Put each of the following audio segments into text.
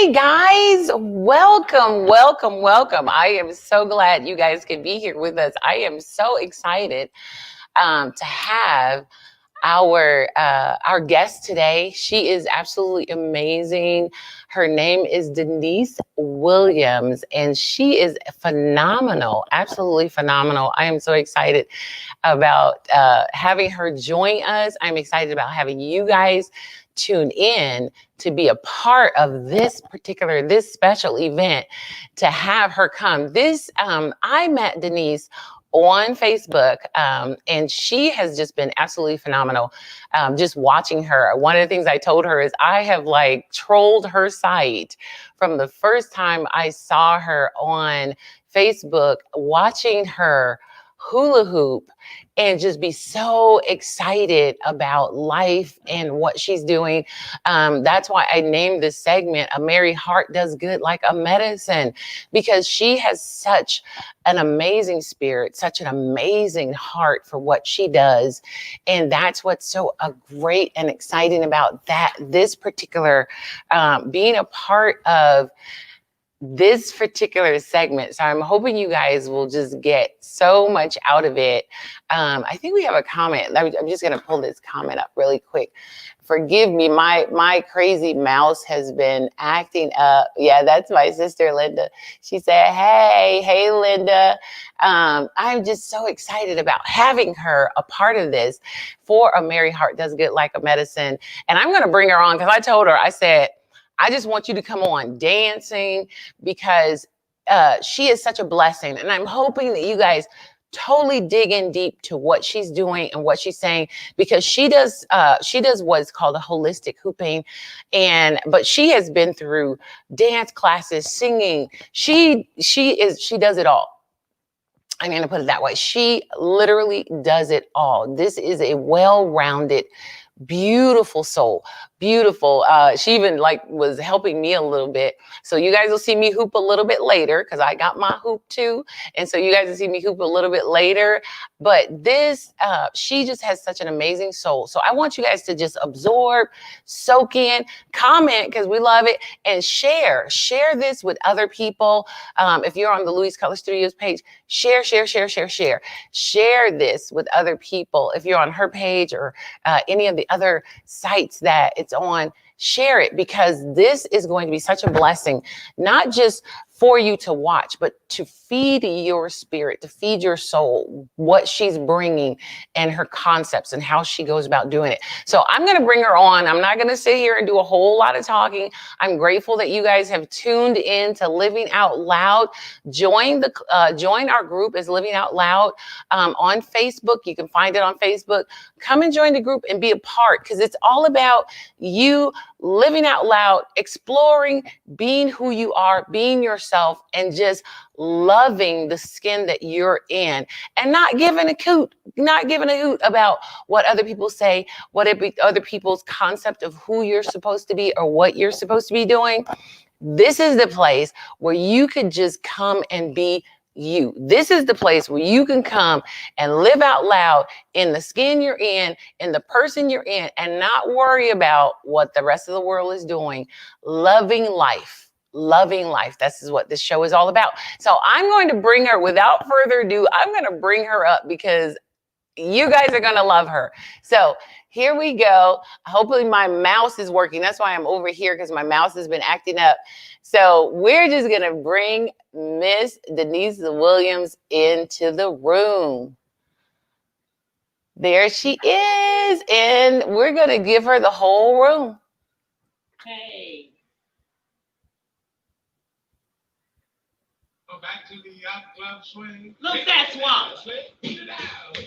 Hey guys, welcome. I am so glad you guys can be here with us. I am so excited to have our guest today. She is absolutely amazing. Her name is Denise Williams, and she is phenomenal, absolutely phenomenal. I am so excited about having her join us. I'm excited about having you guys tune in to be a part of this special event, to have her come. I met Denise on Facebook, and she has just been absolutely phenomenal. Just watching her, one of the things I told her is I have like trolled her site from the first time I saw her on Facebook, watching her hula hoop and just be so excited about life and what she's doing. That's why I named this segment "A Merry Heart Does Good Like a Medicine," because she has such an amazing spirit, such an amazing heart for what she does. And that's what's so great and exciting about this particular being a part of this particular segment. So I'm hoping you guys will just get so much out of it. I think we have a comment. I'm just going to pull this comment up really quick. Forgive me, my crazy mouse has been acting up. Yeah, that's my sister Linda. She said, hey Linda. I'm just so excited about having her a part of this for A Merry Heart Does Good Like a Medicine. And I'm going to bring her on because I told her, I said, I just want you to come on dancing, because she is such a blessing. And I'm hoping that you guys totally dig in deep to what she's doing and what she's saying, because she does what's called a holistic hooping. But she has been through dance classes, singing. She does it all. I'm going to put it that way. She literally does it all. This is a well-rounded, beautiful soul. Beautiful. She even was helping me a little bit. So you guys will see me hoop a little bit later, because I got my hoop too. And so you guys will see me hoop a little bit later. But she just has such an amazing soul. So I want you guys to just absorb, soak in, comment, because we love it, and share this with other people. If you're on the Louise Cutler Studios page, share this with other people. If you're on her page or any of the other sites that it's on, share it, because this is going to be such a blessing, not just for you to watch, but to feed your spirit, to feed your soul, what she's bringing and her concepts and how she goes about doing it. So I'm going to bring her on. I'm not going to sit here and do a whole lot of talking. I'm grateful that you guys have tuned in to Living Out Loud. Join our group as Living Out Loud on Facebook. You can find it on Facebook. Come and join the group and be a part, because it's all about you living out loud, exploring, being who you are, being yourself, and just loving the skin that you're in, and not giving a hoot about what other people say, other people's concept of who you're supposed to be or what you're supposed to be doing. This is the place where you could just come and be you. This is the place where you can come and live out loud in the skin you're in the person you're in, and not worry about what the rest of the world is doing. Loving life. This is what this show is all about. So I'm going to bring her, without further ado, I'm going to bring her up, because you guys are going to love her. So here we go. Hopefully my mouse is working. That's why I'm over here, because my mouse has been acting up. So we're just going to bring Miss Denise Williams into the room. There she is. And we're going to give her the whole room. Hey. Go back to the yacht club swing. Look, that's what. Beat it out.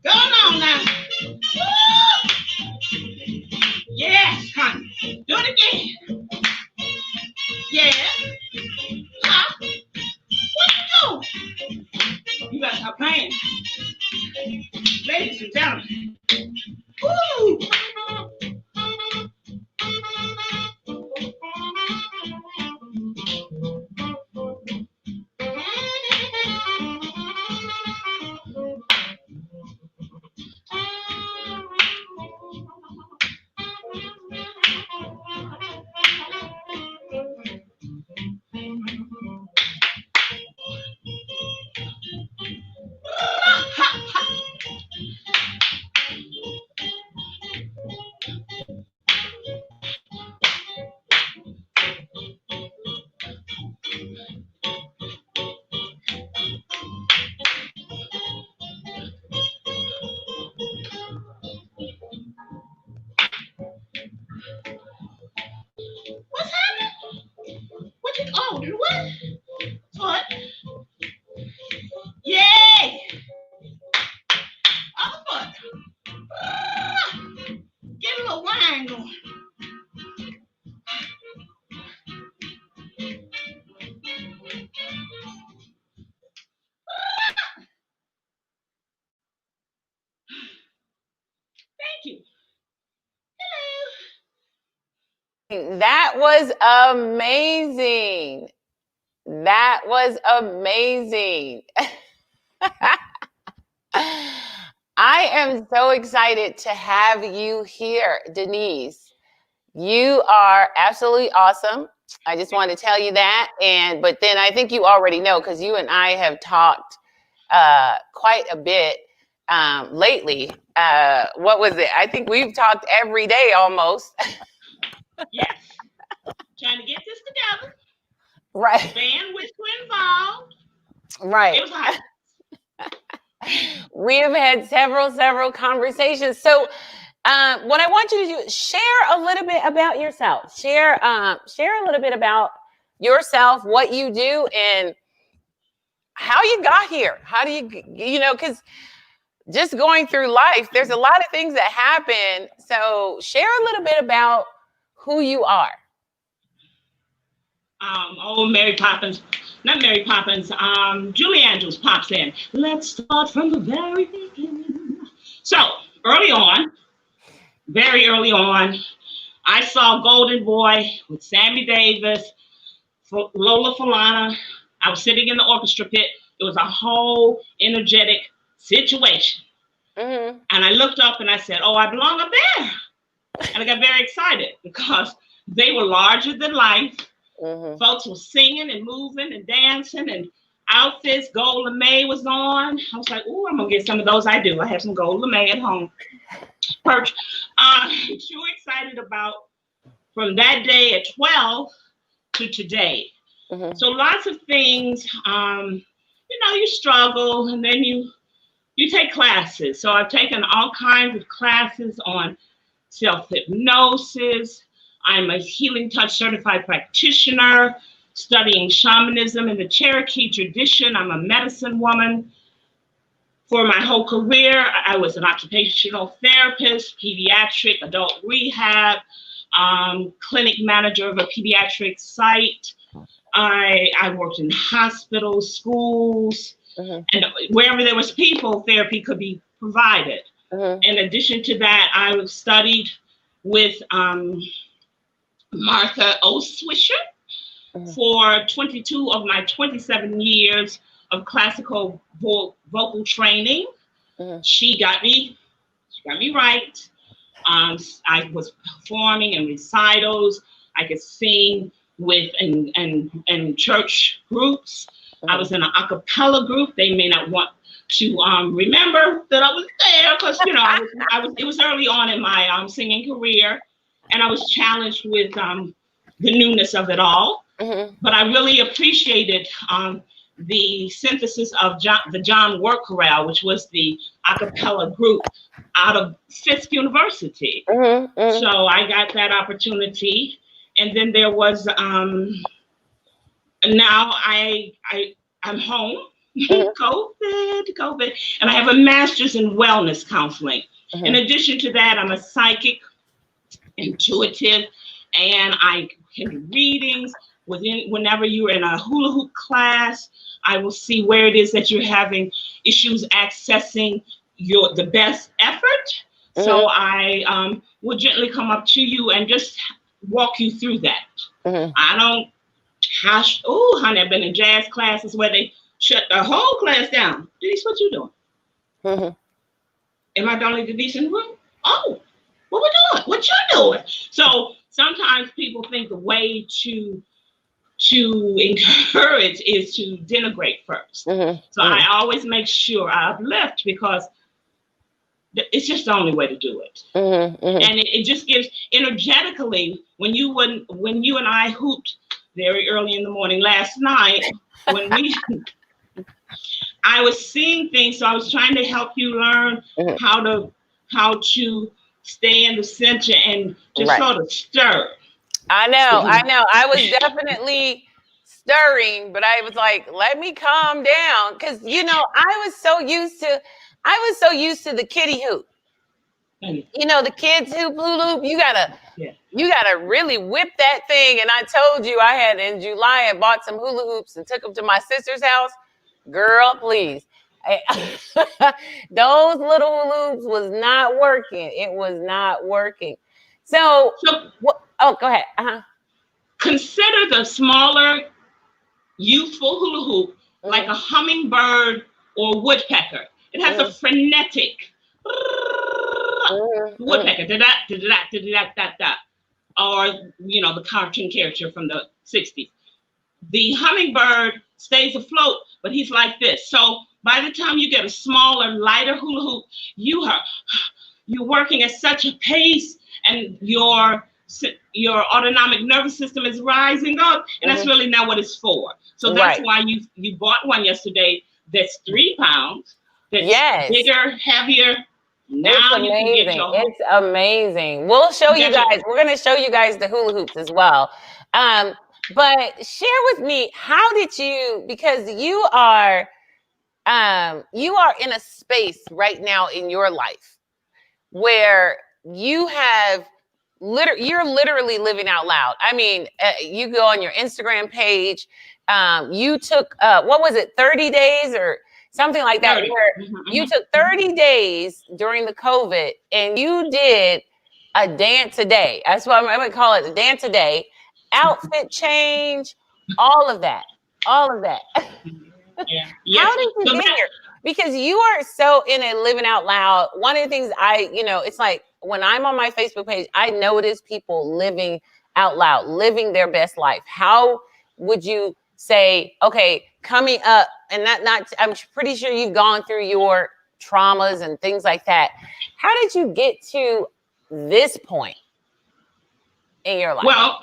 Going on now. Woo! Yes, honey. Do it again. Yeah. Huh? What you do? You gotta stop playing. Ladies and gentlemen. Woo! What's happening? What you do what? What? Yay! Oh, what? Get a little wine going. Thank you. Hello. That was amazing. That was amazing. I am so excited to have you here, Denise. You are absolutely awesome. I just want to tell you that. But then I think you already know, because you and I have talked quite a bit lately. What was it? I think we've talked every day almost. Yes. Trying to get this together. Right. Bandwidth involved. Right. It was hot. We have had several conversations. So what I want you to do is share a little bit about yourself. Share a little bit about yourself, what you do, and how you got here. How do you know, because just going through life, there's a lot of things that happen. So share a little bit about who you are. Mary Poppins. Not Mary Poppins. Julie Andrews pops in. Let's start from the very beginning. So, very early on, I saw Golden Boy with Sammy Davis, Lola Falana. I was sitting in the orchestra pit. It was a whole energetic situation. Mm-hmm. And I looked up and I said, oh, I belong up there. And I got very excited because they were larger than life. Mm-hmm. Folks were singing and moving and dancing and outfits. Gold lame was on. I was like, oh, I'm going to get some of those. I do. I have some gold lame at home. Perch. Too excited about from that day at 12 to today. Mm-hmm. So lots of things, you struggle and then you take classes. So I've taken all kinds of classes on self-hypnosis. I'm a Healing Touch certified practitioner, studying shamanism in the Cherokee tradition. I'm a medicine woman. For my whole career, I was an occupational therapist, pediatric, adult rehab, clinic manager of a pediatric site. I worked in hospitals, schools, mm-hmm. and wherever there was people, therapy could be provided. Mm-hmm. In addition to that, I studied with Martha O. Swisher mm-hmm. for 22 of my 27 years of classical vocal training. Mm-hmm. She got me got me right. I was performing in recitals. I could sing with and church groups. I was in an a cappella group. They may not want to remember that I was there because it was early on in my singing career, and I was challenged with the newness of it all. But I really appreciated the synthesis of the John Work Chorale, which was the a cappella group out of Fisk University. So I got that opportunity, and then there was now I'm home. COVID, and I have a master's in wellness counseling. In addition to that, I'm a psychic, intuitive, and I can do readings. Whenever you're in a hula hoop class, I will see where it is that you're having issues accessing the best effort. So I will gently come up to you and just walk you through that. I don't honey, I've been in jazz classes where they shut the whole class down. Denise, what you doing? Am I the only Denise in the room? Oh, what we doing? What you doing? So sometimes people think the way to encourage is to denigrate first. So I always make sure I uplift because it's just the only way to do it. And it just gives energetically when you and I hooped very early in the morning last night when I was seeing things, so I was trying to help you learn how to stay in the center and just sort of stir. I know. I was definitely stirring, but I was like, let me calm down. Because, I was so used to the kiddie hoop. The kids hoop, hula hoop, you gotta really whip that thing. And I told you in July, I bought some hula hoops and took them to my sister's house. Girl, please. Those little hula hoops was not working. It was not working. So go ahead. Consider the smaller, youthful hula hoop like a hummingbird or woodpecker. It has a frenetic woodpecker, or the cartoon character from the 60s. The hummingbird stays afloat, but he's like this. So by the time you get a smaller, lighter hula hoop, you're working at such a pace, and your autonomic nervous system is rising up, and that's really not what it's for. So that's why you bought one yesterday that's 3 pounds, that's bigger, heavier. Now you can get your It's amazing. We'll show you guys. We're going to show you guys the hula hoops as well. But share with me, how did you, because you are in a space right now in your life where you have you're literally living out loud. I mean, you go on your Instagram page. You took, what was it, 30 days or something like that, where you took 30 days during the COVID and you did a dance a day. That's what I'm going to call it, a dance a day, outfit change, all of that. How did you get here? Because you are so in a living out loud. One of the things it's like when I'm on my Facebook page, I notice people living out loud, living their best life. How would you say, okay, coming up, and I'm pretty sure you've gone through your traumas and things like that. How did you get to this point in your life? Well,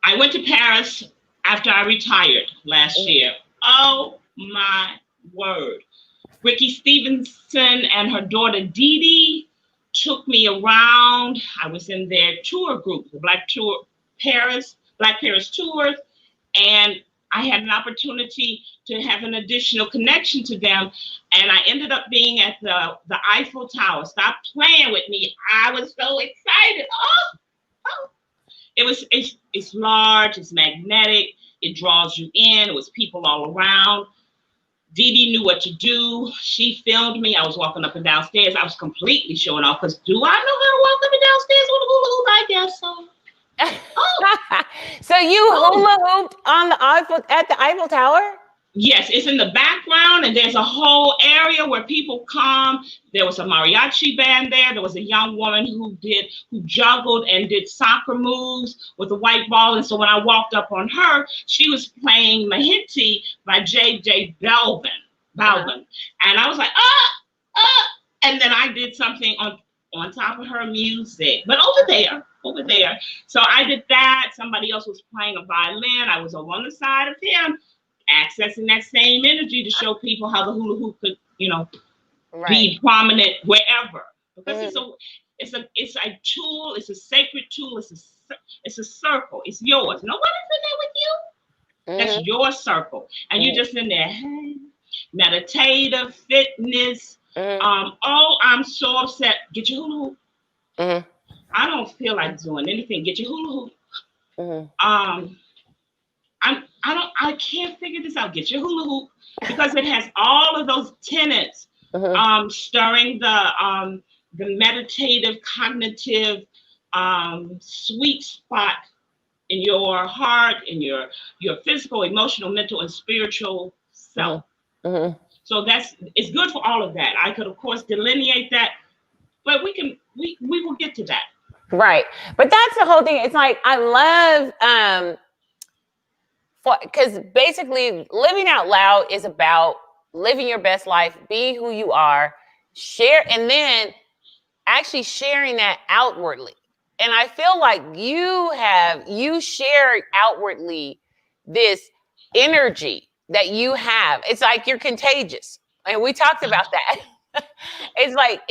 I went to Paris after I retired last year. Oh my word. Ricky Stevenson and her daughter Dee Dee took me around. I was in their tour group, the Black Paris Tours, and I had an opportunity to have an additional connection to them, and I ended up being at the Eiffel Tower. Stop playing with me. I was so excited. Oh. It's large, it's magnetic, it draws you in. It was people all around. Dee Dee knew what to do. She filmed me. I was walking up and downstairs. I was completely showing off because do I know how to walk up and downstairs with a hula hoop? I guess so. So you hula hooped at the Eiffel Tower? Yes, it's in the background, and there's a whole area where people come. There was a mariachi band there. There was a young woman who juggled and did soccer moves with a white ball. And so when I walked up on her, she was playing Mahiti by J.J. Balvin. And I was like, and then I did something on top of her music, but over there. So I did that. Somebody else was playing a violin. I was on the side of him, accessing that same energy to show people how the hula hoop could, be prominent wherever. Because it's a tool. It's a sacred tool. It's a circle. It's yours. Nobody's in there with you. That's your circle, and you're just in there. Hey, meditative fitness. I'm so upset. Get your hula hoop. I don't feel like doing anything. Get your hula hoop. I can't figure this out. Get your hula hoop, because it has all of those tenets, stirring the meditative, cognitive, sweet spot in your heart, in your physical, emotional, mental, and spiritual self. So it's good for all of that. I could, of course, delineate that, but we will get to that. Right. But that's the whole thing. It's like, I love, because basically living out loud is about living your best life, being who you are, and then actually sharing that outwardly. And I feel like you share outwardly this energy that you have. It's like you're contagious. And we talked about that. It's like,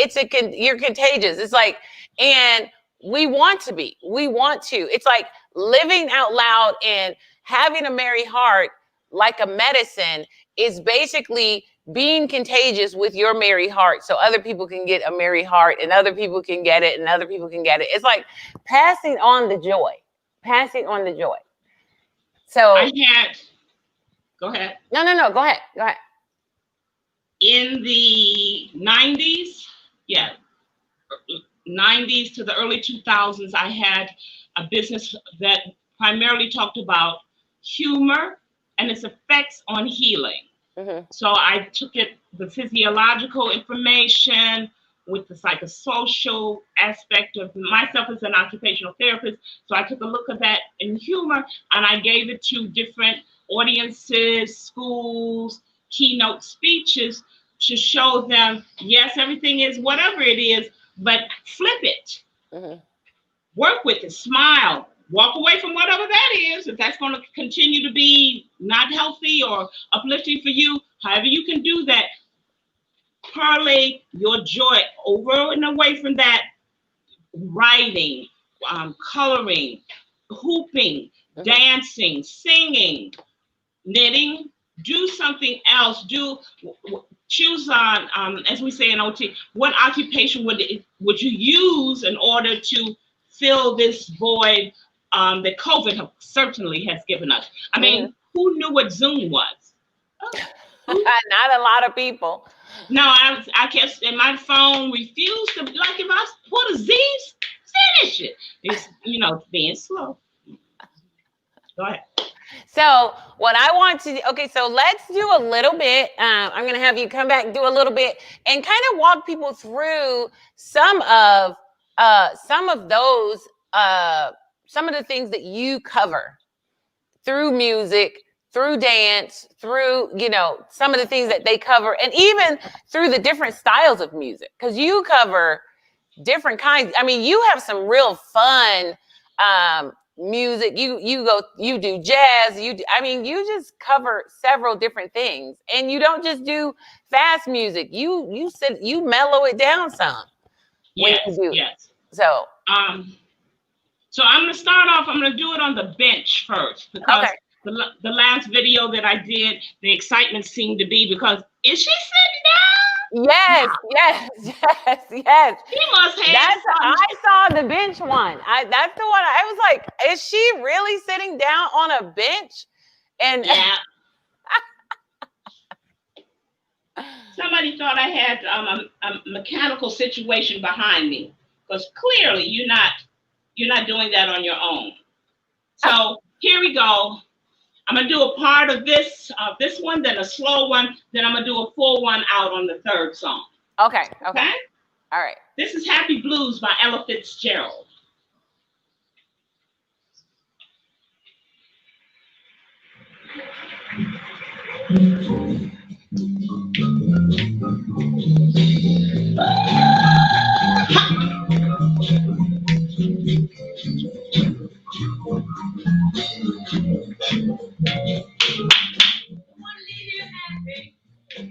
you're contagious. It's like, and we want to. It's like living out loud and having a merry heart, like a medicine, is basically being contagious with your merry heart, so other people can get a merry heart, and other people can get it, and other people can get it. It's like passing on the joy. So go ahead. No, go ahead. In the 90s, 90s to the early 2000s, I had a business that primarily talked about humor and its effects on healing. So I took the physiological information with the psychosocial aspect of myself as an occupational therapist. So I took a look at that in humor, and I gave it to different audiences, schools, keynote speeches, to show them, yes, everything is whatever it is, but flip it. Work with it, smile, walk away from whatever that is. If that's going to continue to be not healthy or uplifting for you, however you can do that, parlay your joy over and away from that. Writing, coloring, hooping, dancing, singing, knitting. Do something else. Choose on, as we say in OT, what occupation would you use in order to fill this void that COVID certainly has given us? I mean, who knew what Zoom was? Not a lot of people. No, I kept, and my phone refused to, like, if I put a Z, finish it. It's, being slow. Go ahead. So what I want to do, okay, so let's do a little bit. I'm going to have you come back and do a little bit and kind of walk people through some of those, some of the things that you cover through music, through dance, through, some of the things that they cover, and even through the different styles of music, because you cover different kinds. I mean, you have some real fun music. You do jazz. You just cover several different things, and you don't just do fast music. You said you mellow it down some. Yes. So so I'm going to start off. I'm going to do it on the bench first, because the last video that I did, the excitement seemed to be because, is she sitting down? Yes. He must have. I saw the bench one. That's the one. I was like, is she really sitting down on a bench? And yeah. Somebody thought I had a mechanical situation behind me, because clearly you're not doing that on your own. So here we go. I'm going to do a part of this one, then a slow one, then I'm going to do a full one out on the third song. Okay. All right. This is Happy Blues by Ella Fitzgerald.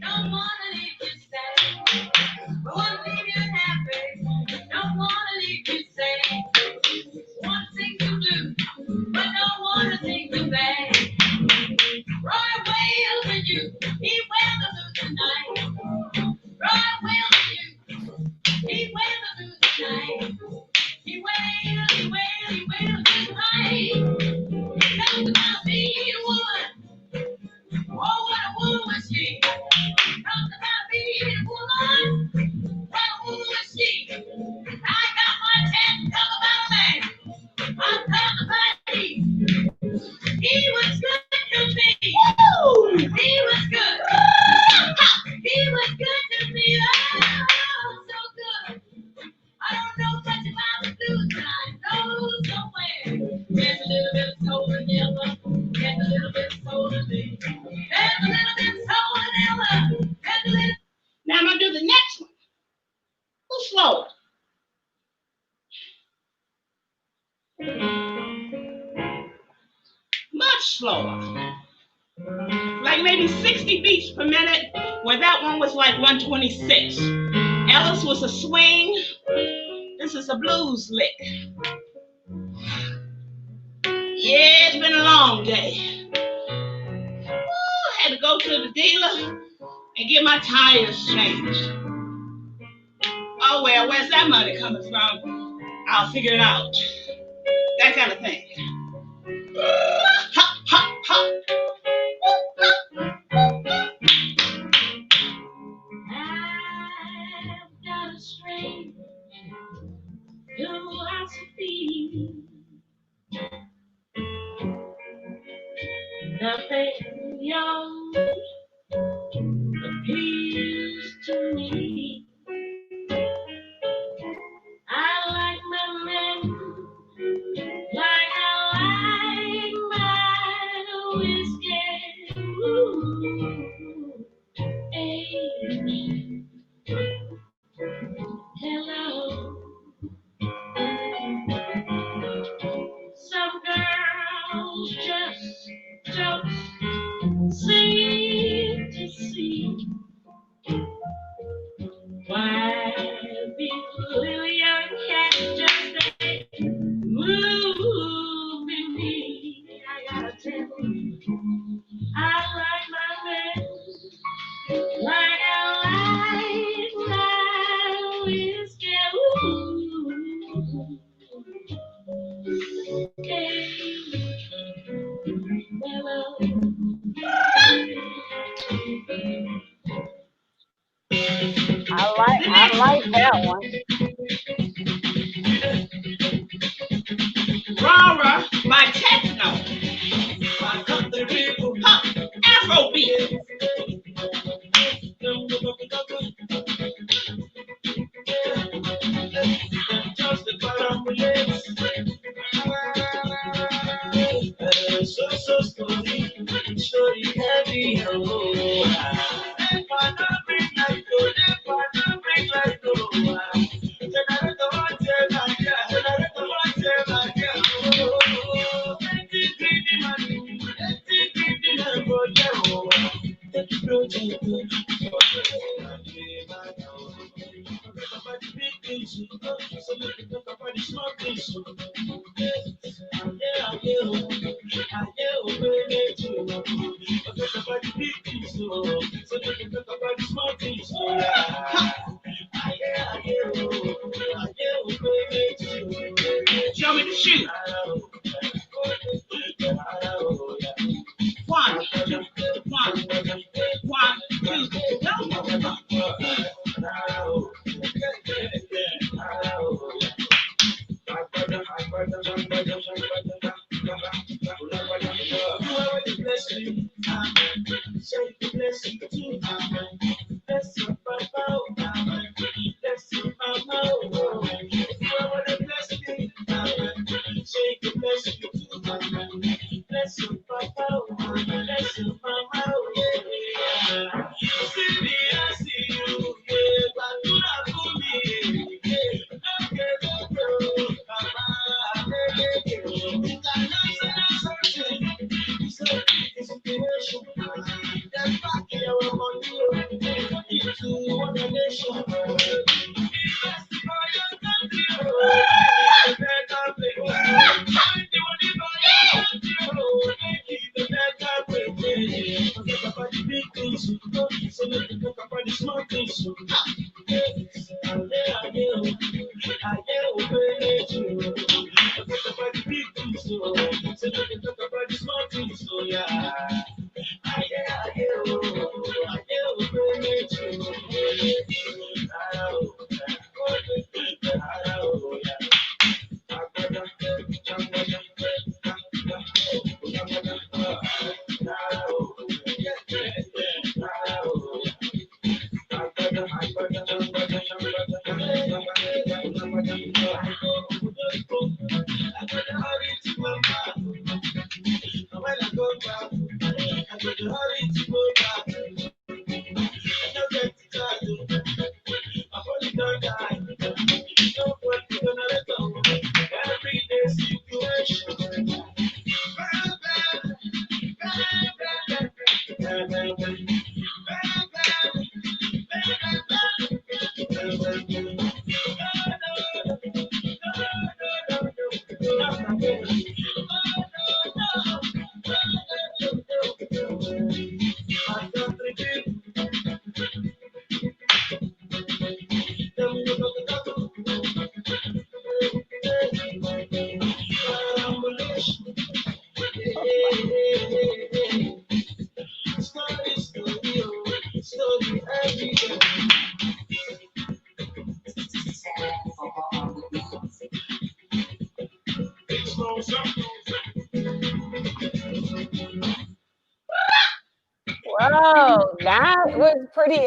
Don't wanna leave you sad. Wanna leave you happy. Don't wanna leave you sad. Wanna sing the blues, but don't wanna sing the bad. Roy wails at you, he wails the blues tonight. Roy wails at you, he wails the blues tonight. He wails tonight. Talk about being a woman. Oh, what a woman was she. Talk about being a woman. What a woman was she. I got my chance to talk about a man. I'm talking about he. He was good to me. Woo! He was good. He was good to me. Oh, so good. I don't know much about the blues, but I know somewhere. There's a little bit of soul in Ella. There's a little bit of soul in me. There's a little bit of soul in Ella. There's a little. Now I'm going to do the next one. A little slower. Much slower. Like maybe 60 beats per minute, where that one was like 126. Ella's was a swing. This is a blues lick. Yeah, it's been a long day. Woo, had to go to the dealer and get my tires changed. Oh well, where's that money coming from? I'll figure it out. That kind of thing. Ha, ha, ha. I've got a strange philosophy. Nothing young appeals to me. I like my men like I like my whiskey. Ooh, hey. Hello. Some girls just don't seem to see why these little young cats just ain't moving me. I gotta tell you, I like my man like I like my whiskey. Ooh. Hey. Hello. I like that one. Rara by Techno. Afrobeat. Show me the shoe. 1, 2, 1, 1, 2, go. Shake the blessing to bless you, Papa. Bless you, Mama. If you want to bless me, shake the blessing to bless you, Papa. Bless you, Mama. Yeah. You see me, I see you. Yeah, but you not for me. Yeah. Okay, Papa. You cannot say something. So inspiration. That's back here on you. Into one nation. Invest for your country. The better place. Find the money for your country. Make it the better place. Forget about the big things. So let me talk about the small things. Forget about the big things. So let me talk about the small things. So yeah. Whoa, that was pretty.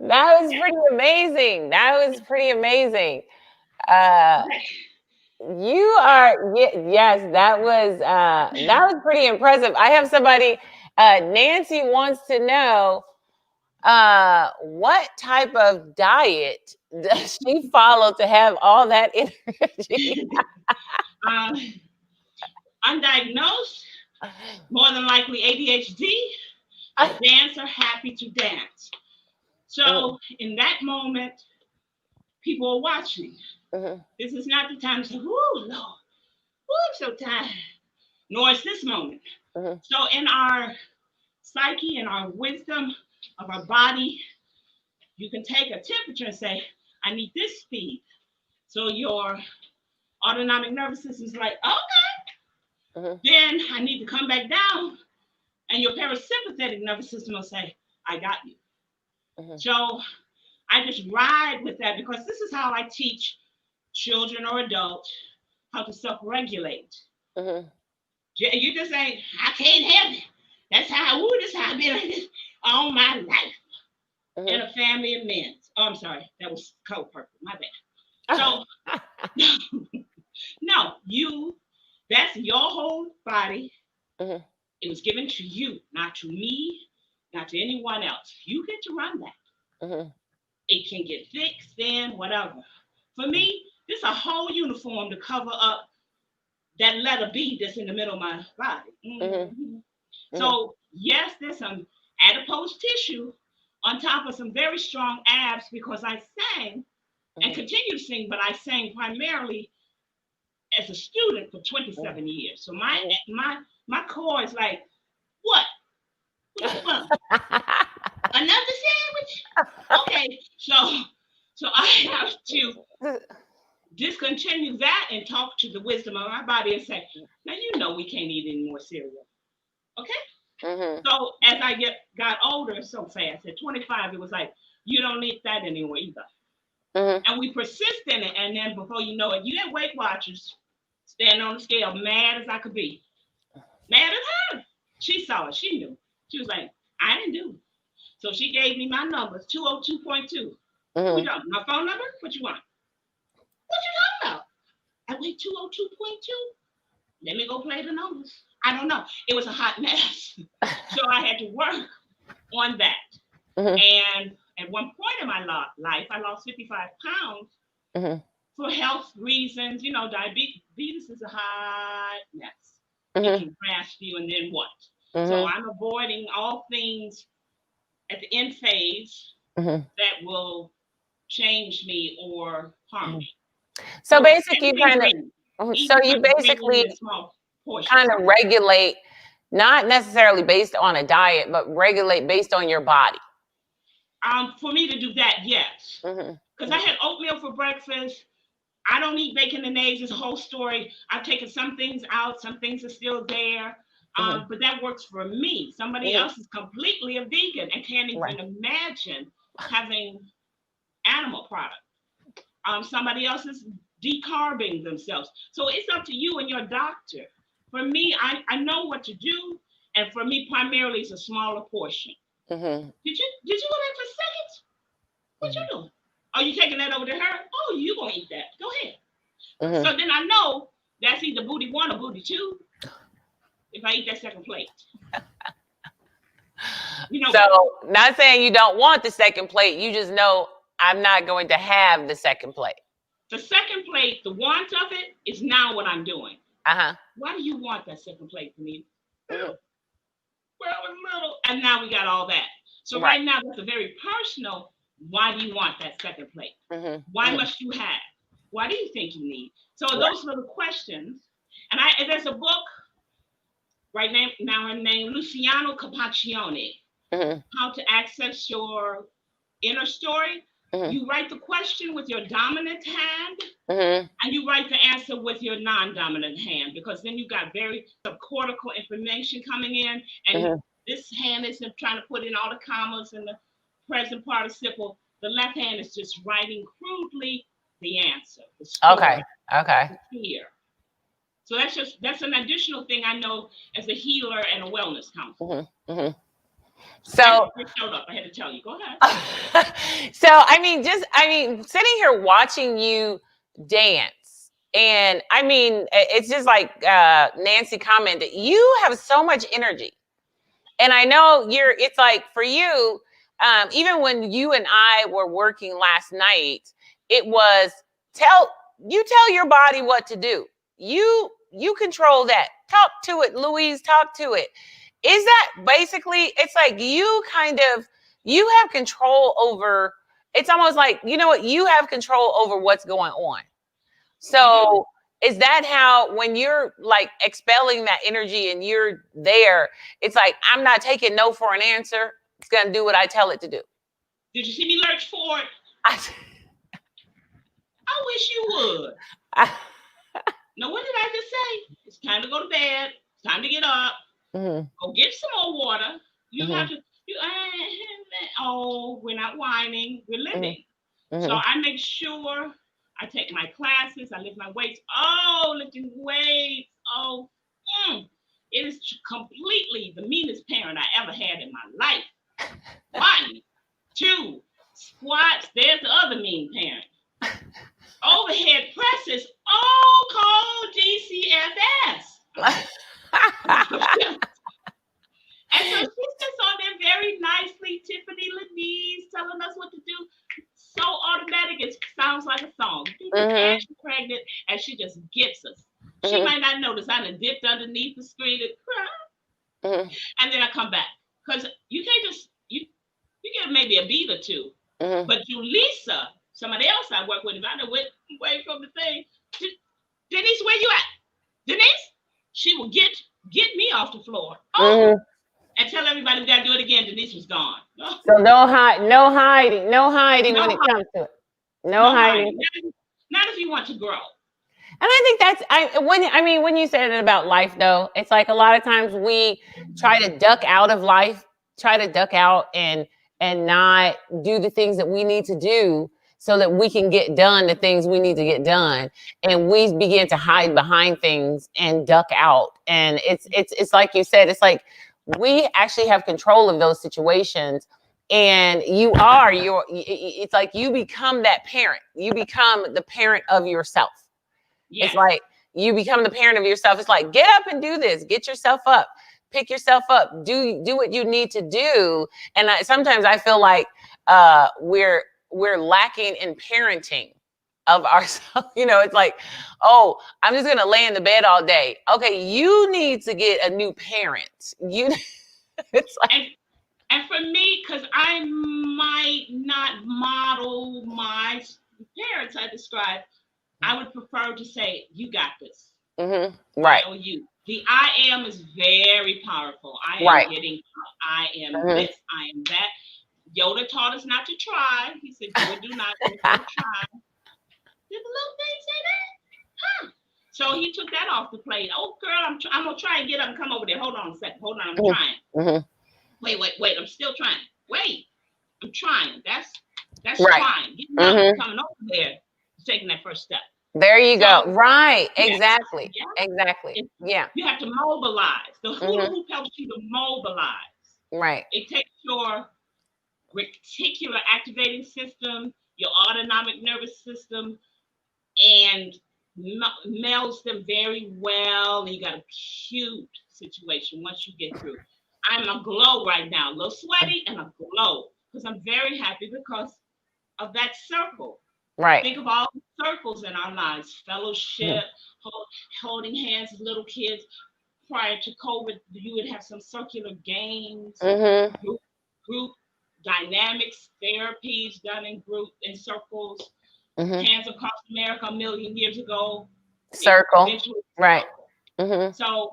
That was pretty amazing. That was pretty amazing. Uh, you are, yes, that was pretty impressive. I have somebody, Nancy wants to know, what type of diet does she follow to have all that energy? um, Undiagnosed, more than likely ADHD, a dancer happy to dance. So in that moment, people are watching. This is not the time to say, "Ooh, Lord, ooh, I'm so tired." Nor is this moment. So in our psyche and our wisdom of our body, you can take a temperature and say, "I need this speed." So your autonomic nervous system is like, "Okay." Then I need to come back down, and your parasympathetic nervous system will say, "I got you." So I just ride with that because this is how I teach children or adults how to self-regulate. You just say, "I can't help it." That's how this is how I've been like this all my life in a family of men. Oh, I'm sorry, that was color purple. My bad. So no, that's your whole body. It was given to you, not to me, not to anyone else. You get to run that. It can get fixed, then whatever. For me, this is a whole uniform to cover up that letter B that's in the middle of my body. So yes, there's some adipose tissue on top of some very strong abs because I sang and continue to sing, but I sang primarily as a student for 27 years. So my core is like, what? What you want? Another sandwich? Okay, so I have to discontinue that and talk to the wisdom of my body and say, now we can't eat any more cereal. Okay? So as I got older so fast, at 25, it was like, you don't need that anymore either. And we persist in it, and then before you know it, you get Weight Watchers standing on the scale, mad as I could be. Mad as she saw it. She knew. She was like, I didn't do it. So she gave me my numbers, 202.2. We don't. My phone number? What you want? What you talking about? I went 202.2. Let me go play the numbers. I don't know. It was a hot mess. So I had to work on that. And at one point in my life, I lost 55 pounds for health reasons. You know, diabetes is a hot mess. It can crash you, and then what? So I'm avoiding all things at the end phase that will change me or harm me. So basically, you kind of, so you basically kind of regulate, not necessarily based on a diet, but regulate based on your body. For me to do that, yes. Because I had oatmeal for breakfast. I don't eat bacon and eggs. It's a whole story. I've taken some things out. Some things are still there. But that works for me. Somebody else is completely a vegan and can't even imagine having animal product. Somebody else is decarbing themselves. So it's up to you and your doctor. For me, I know what to do. And for me, primarily, it's a smaller portion. Did you go there for seconds? What you doing? Are you taking that over to her? Oh, you gonna eat that? Go ahead. So then I know that's either booty 1 or booty 2. If I eat that second plate, you know. So not saying you don't want the second plate. You just know I'm not going to have the second plate. The second plate, the want of it, is now what I'm doing. Why do you want that second plate, Denise? Well, I was little, and now we got all that. So right now, that's a very personal. Why do you want that second plate? Why must you have? Why do you think you need? So those little questions, and there's a book right now named Luciano Capaccione, How to Access Your Inner Story. You write the question with your dominant hand, and you write the answer with your non-dominant hand, because then you got very subcortical information coming in, and this hand isn't trying to put in all the commas and the present participle. The left hand is just writing crudely the answer. The story, here. So that's an additional thing I know as a healer and a wellness counselor. So I showed up. I had to tell you. Go ahead. So I mean, sitting here watching you dance, and I mean, it's just like Nancy commented. You have so much energy, and I know it's like for you. Even when you and I were working last night, it was tell your body what to do. You control that. Talk to it, Louise. Talk to it. Is that basically, it's like you have control over, it's almost like, you know what, you have control over what's going on. So is that how, when you're like expelling that energy and you're there, it's like, I'm not taking no for an answer. It's going to do what I tell it to do. Did you see me lurch forward? I wish you would. Now, what did I just say? It's time to go to bed. It's time to get up. Go get some more water. You have to. We're not whining. We're living. So I make sure I take my classes. I lift my weights. Lifting weights. It is completely the meanest parent I ever had in my life. 1, 2, squats. There's the other mean parent. Overhead presses. Call GCFS. And so she's just on there very nicely, Tiffany Louise telling us what to do. So automatic, it sounds like a song. And she's pregnant, and she just gets us. She might not notice I done dipped underneath the screen and and then I come back. Because you can't just, you get maybe a beat or two. But Julissa, somebody else I work with, if I know away from the thing, Denise, where you at? Denise? She will get me off the floor. And tell everybody we gotta do it again. Denise was gone. So no hiding when it comes to it. No hiding. Not if you want to grow. And I think when you said it about life, though, it's like a lot of times we try to duck out of life, and not do the things that we need to do so that we can get done the things we need to get done. And we begin to hide behind things and duck out. And it's like you said, it's like we actually have control of those situations. And it's like you become that parent. You become the parent of yourself. Yes. It's like you become the parent of yourself. It's like, get up and do this. Get yourself up. Pick yourself up. Do what you need to do. And sometimes I feel like we're lacking in parenting of ourselves. It's like, oh, I'm just gonna lay in the bed all day. Okay, you need to get a new parent. It's like. And for me, because I might not model my parents I described, I would prefer to say, you got this. Mm-hmm. Right. I know you. The I am is very powerful. I am right. getting up. I am this. I am that. Yoda taught us not to try. He said, do it, do not try. Did the little thing say that? Huh. So he took that off the plate. Oh, girl, I'm going to try and get up and come over there. Hold on a second. Hold on, I'm trying. Mm-hmm. Wait, I'm still trying. Wait, I'm trying. That's right. trying. Getting up, coming over there, taking that first step. There you go. Right. Exactly. Yes. Exactly. Yeah. You have to mobilize. The hula hoop helps you to mobilize. Right. It takes your reticular activating system, your autonomic nervous system, and melds them very well. And you got a cute situation once you get through. I'm a glow right now, a little sweaty and a glow because I'm very happy because of that circle. Right. Think of all the circles in our lives, fellowship, holding hands with little kids. Prior to COVID, you would have some circular games, group dynamics, therapies done in circles. Hands Across America a million years ago. Circle. Right. So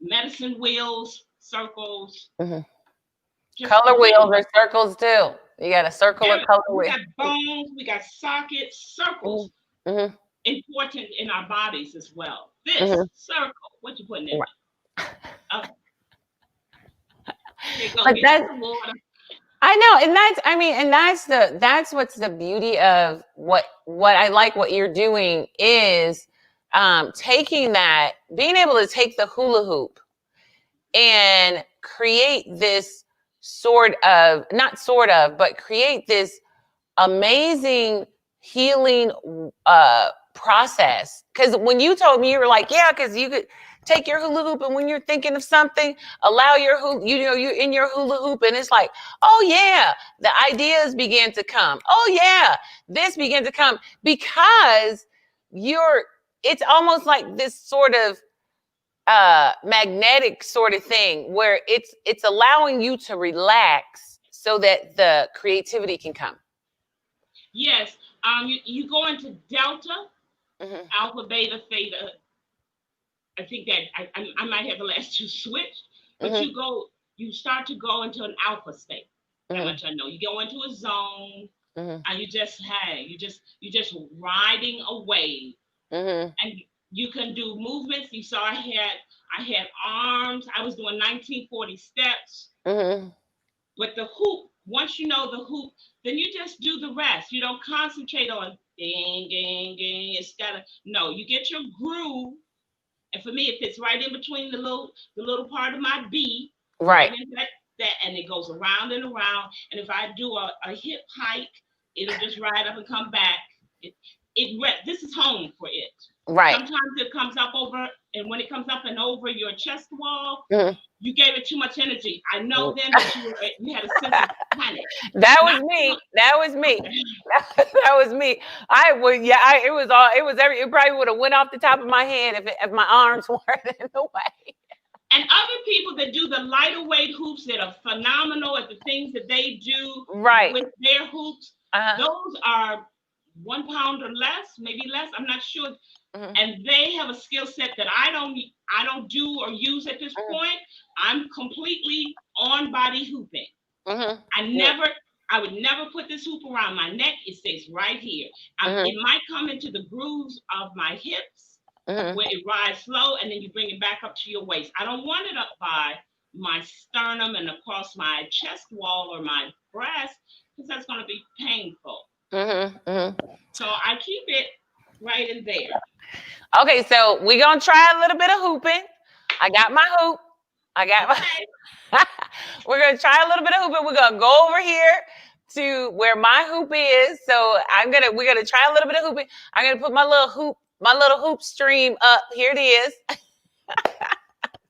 medicine wheels, circles. Color wheels are circles too. You got a circle of color wheel. We got bones, we got sockets, circles. Important in our bodies as well. This circle, what you putting in? But that's, I know, and that's what's the beauty of what I like what you're doing is taking that, being able to take the hula hoop and create this but create this amazing healing process. Because when you told me, you were like, yeah, because you could take your hula hoop, and when you're thinking of something, allow your hula, you're in your hula hoop, and it's like, oh yeah, the ideas begin to come. Oh yeah, this began to come because it's almost like this sort of magnetic sort of thing where it's allowing you to relax so that the creativity can come. Yes. You go into delta, alpha, beta, theta. I think that I might have the last two switched, but you start to go into an alpha state. That much I know. You go into a zone, and you just riding a wave, and you can do movements. You saw I had arms. I was doing 1940 steps. But the hoop, once you know the hoop, then you just do the rest. You don't concentrate on ding, ding, ding. You get your groove. And for me, it fits right in between the little part of my B. Right. That, and it goes around and around. And if I do a hip hike, it'll just ride up and come back. This is home for it. Right. Sometimes it comes up over, and when it comes up and over your chest wall, you gave it too much energy. I know then that you had a sense of panic. That was me. That was me. It probably would have went off the top of my head if my arms weren't in the way. And other people that do the lighter weight hoops that are phenomenal at the things that they do with their hoops, those are 1 pound or less, maybe less. I'm not sure. And they have a skill set that I don't do or use at this point. I'm completely on body hooping. I would never put this hoop around my neck. It stays right here. It might come into the grooves of my hips where it rides slow, and then you bring it back up to your waist. I don't want it up by my sternum and across my chest wall or my breast, because that's going to be painful. So I keep it right in there. Okay, so we're going to try a little bit of hooping. I got my hoop. I got Okay. my. We're gonna try a little bit of hooping. We're gonna go over here to where my hoop is. So we're gonna try a little bit of hooping. I'm gonna put my little hoop stream up. Here it is.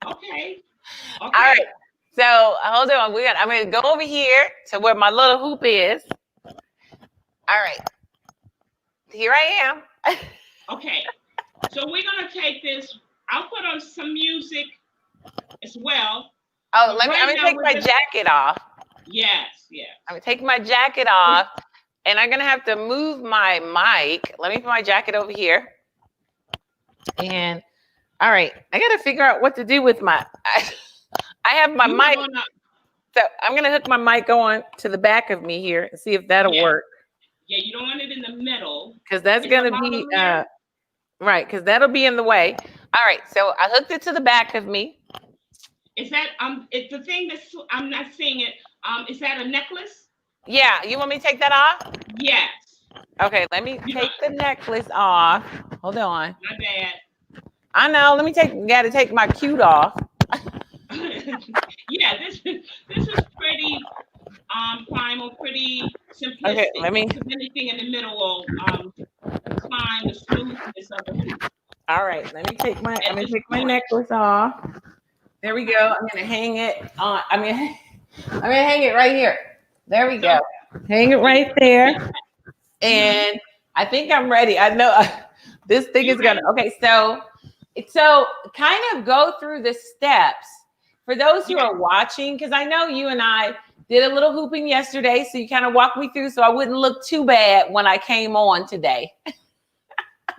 Okay. All right. Okay. So hold on. I'm gonna go over here to where my little hoop is. All right. Here I am. Okay. So we're gonna take this. I'll put on some music as well. Oh, But I'm right gonna now take we're my just jacket off. yes, yes. I'm gonna take my jacket off, and I'm gonna have to move my mic. Let me put my jacket over here. And all right, I gotta figure out what to do with my. I have my mic, so I'm gonna hook my mic on to the back of me here and see if that'll work. Yeah, you don't want it in the middle because that's gonna be right. Because that'll be in the way. All right, so I hooked it to the back of me. Is that it's the thing that's I'm not seeing it. Is that a necklace? Yeah, you want me to take that off? Yes. Okay, let me take the necklace off. Hold on. My bad. I know. Gotta take my cute off. Yeah, this is pretty primal, pretty simplistic. Okay, let me. Anything in the middle will climb the smoothness of the hoop. All right, I'm gonna take my necklace off. There we go. I'm gonna hang it on. I'm gonna hang it right here. There we go. Hang it right there. And I think I'm ready. I know this thing is gonna. Okay, so kind of go through the steps for those who are watching, because I know you and I did a little hooping yesterday, so you kind of walked me through so I wouldn't look too bad when I came on today.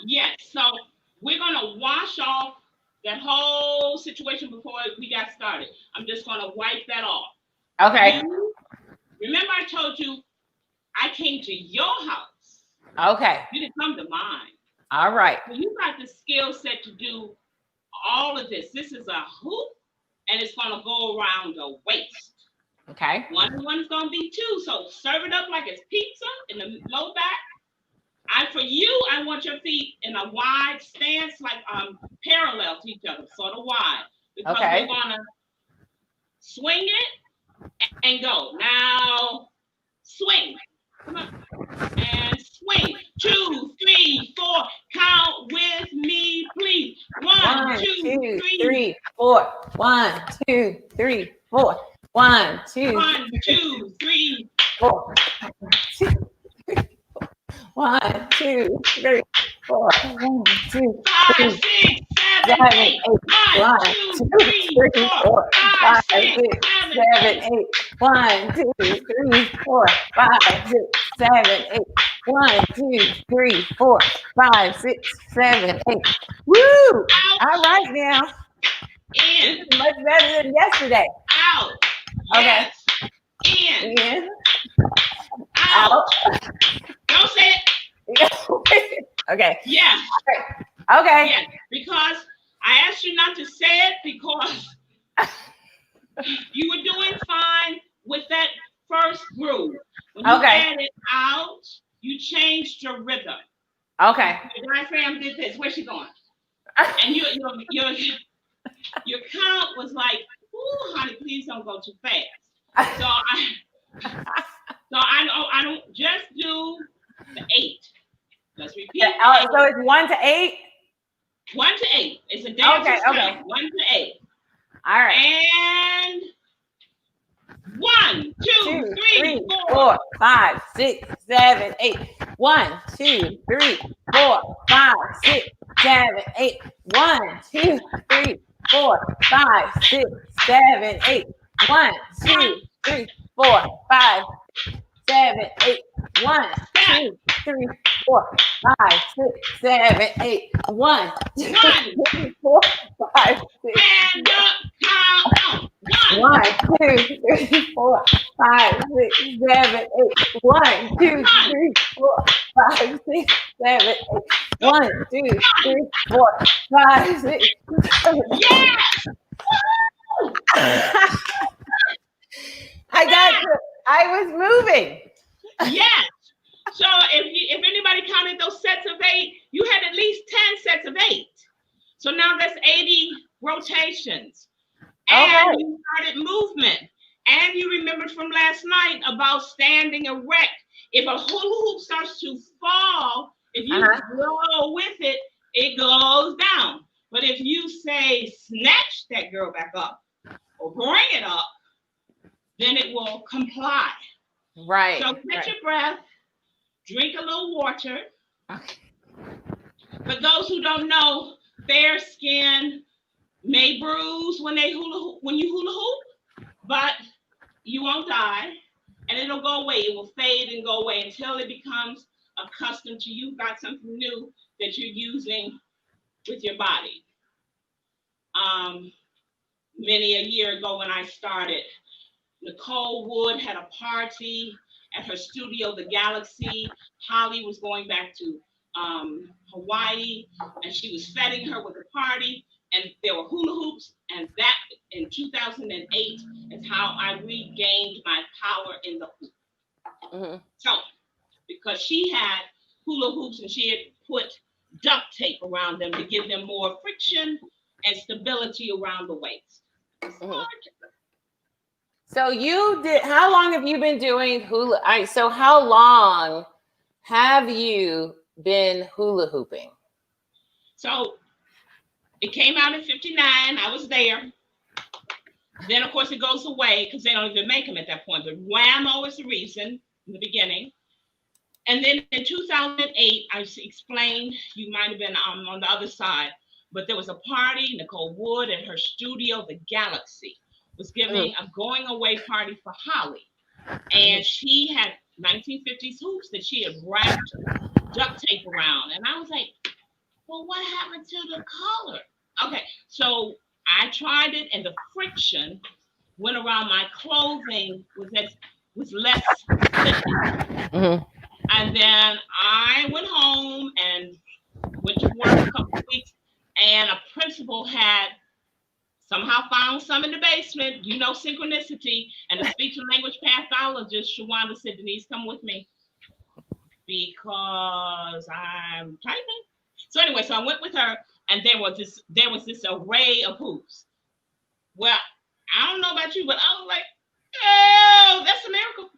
Yes, so we're gonna wash off that whole situation before we got started. I'm just gonna wipe that off. Okay. Remember I told you I came to your house. Okay. You didn't come to mine. All right. So you got the skill set to do all of this. This is a hoop, and it's gonna go around the waist. Okay. One's gonna be two. So serve it up like it's pizza in the low back. For you, I want your feet in a wide stance, like parallel to each other, sort of wide. Because we're gonna swing it and go. Now swing. Come on. And swing. 2, 3, 4. Count with me, please. 1, 2, 3, 4. 1, 2, 3, 4. 1, 2, 1, 2, 3, 4. 1, 2, 3, 4. 1, 2, 5, 6, 7, 8. 1, 2, 3, 4, 5, 6, 7, 8. 1, 2, 3, 4, 5, 6, 7, 8. 1, 2, 3, 4, 5, 6, 7, 8. Woo! All right now. In. This is much better than yesterday. Out. Yes. Okay. In. Out. Don't say it. Okay. Yeah. Okay. Yeah. Because I asked you not to say it because you were doing fine with that first groove. When you added out, you changed your rhythm. Okay. The diaphragm did this. Where's she going? And your count was like, "Ooh, honey, please don't go too fast." So I don't just do the 8. Let's repeat. So it's 1 to 8. 1 to 8. It's a dance. Okay. 1 to 8. All right. And 1, 2, 3, 4, 5, 6, 7, 8. 1, 2, 3, 4, 5, 6, 7, 8. 1, 2, 3, 4, 5, 6, 7, 8. 1, 2, 3, 4, 5, 7, 8. 1, 2, 3, 4, 5, 6, 7, 8. 1, 2, 3, 4, 5, 6. And count. 1, 2, 3, 4, 5, 6, 7, 8. 1, 2, 3, 4, 5, 6, 7, 8. 1, 2, 3, 4, 5, 6, 7, 8. Yes! I got you. I was moving. Yes. So if anybody counted those sets of 8, you had at least 10 sets of 8. So now that's 80 rotations. And you started movement. And you remembered from last night about standing erect. If a hula hoop starts to fall, if you go with it, it goes down. But if you say, snatch that girl back up or bring it up, then it will comply. Right. So catch your breath, drink a little water. Okay. For those who don't know, fair skin may bruise when you hula hoop, but you won't die, and it'll go away. It will fade and go away until it becomes accustomed to you. Got something new that you're using with your body. Many a year ago when I started, Nicole Wood had a party at her studio, The Galaxy. Holly was going back to Hawaii, and she was feting her with a party, and there were hula hoops, and that in 2008 is how I regained my power in the hoop. Mm-hmm. So, because she had hula hoops and she had put duct tape around them to give them more friction and stability around the waist. Mm-hmm. So you did, how long have you been doing hula? So how long have you been hula hooping? So it came out in 59. I was there. Then, of course, it goes away because they don't even make them at that point. But Whammo was the reason in the beginning. And then in 2008, I explained, you might have been on the other side, but there was a party, Nicole Wood at her studio, The Galaxy, was giving a going away party for Holly. And she had 1950s hoops that she had wrapped duct tape around. And I was like, well, what happened to the color? Okay, so I tried it, and the friction went around my clothing was less sticky. And then I went home and went to work a couple of weeks, and a principal had somehow found some in the basement, synchronicity, and the speech and language pathologist, Shawanda, said, Denise, come with me because I'm typing. So anyway, so I went with her, and there was this array of hoops. Well, I don't know about you, but I was like, oh, that's a miracle.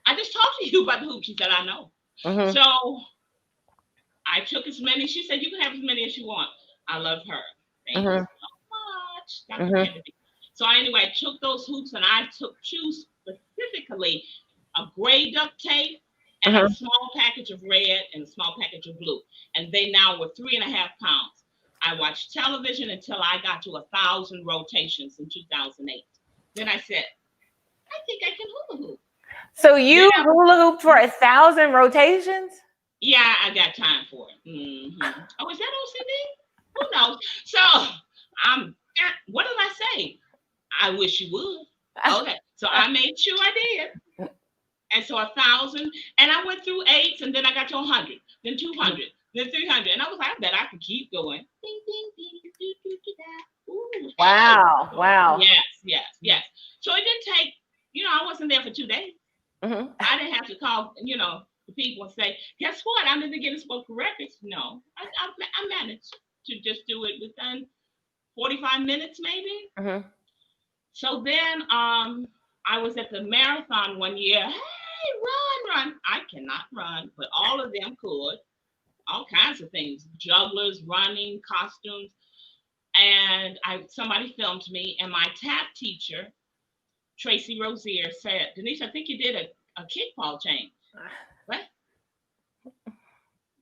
I just talked to you about the hoops. She said, I know. Mm-hmm. So I took as many. She said, you can have as many as you want. I love her. Thank you so much, Dr. Kennedy. So anyway, I took those hoops, and I chose specifically a gray duct tape and a small package of red and a small package of blue. And they now were 3.5 pounds. I watched television until I got to 1,000 rotations in 2008. Then I said, I think I can hula hoop. So you hula hoop for 1,000 rotations? Yeah, I got time for it. Mm-hmm. Oh, is that OCD? Who knows? So, what did I say? I wish you would. Okay, so I made sure I did. And so 1,000, and I went through 8s, and then I got to 100, then 200, then 300, and I was like, I bet I could keep going. Ding, ding, ding, ooh. Wow. Yes. So it didn't take, I wasn't there for 2 days. Mm-hmm. I didn't have to call, the people and say, guess what? I'm in the Guinness Book of Records. No, I managed to just do it within 45 minutes, maybe. Mm-hmm. So then I was at the marathon one year. Hey, run. I cannot run, but all of them could. All kinds of things, jugglers, running, costumes. And somebody filmed me, and my tap teacher, Tracy Rozier, said, Denise, I think you did a kickball change. What?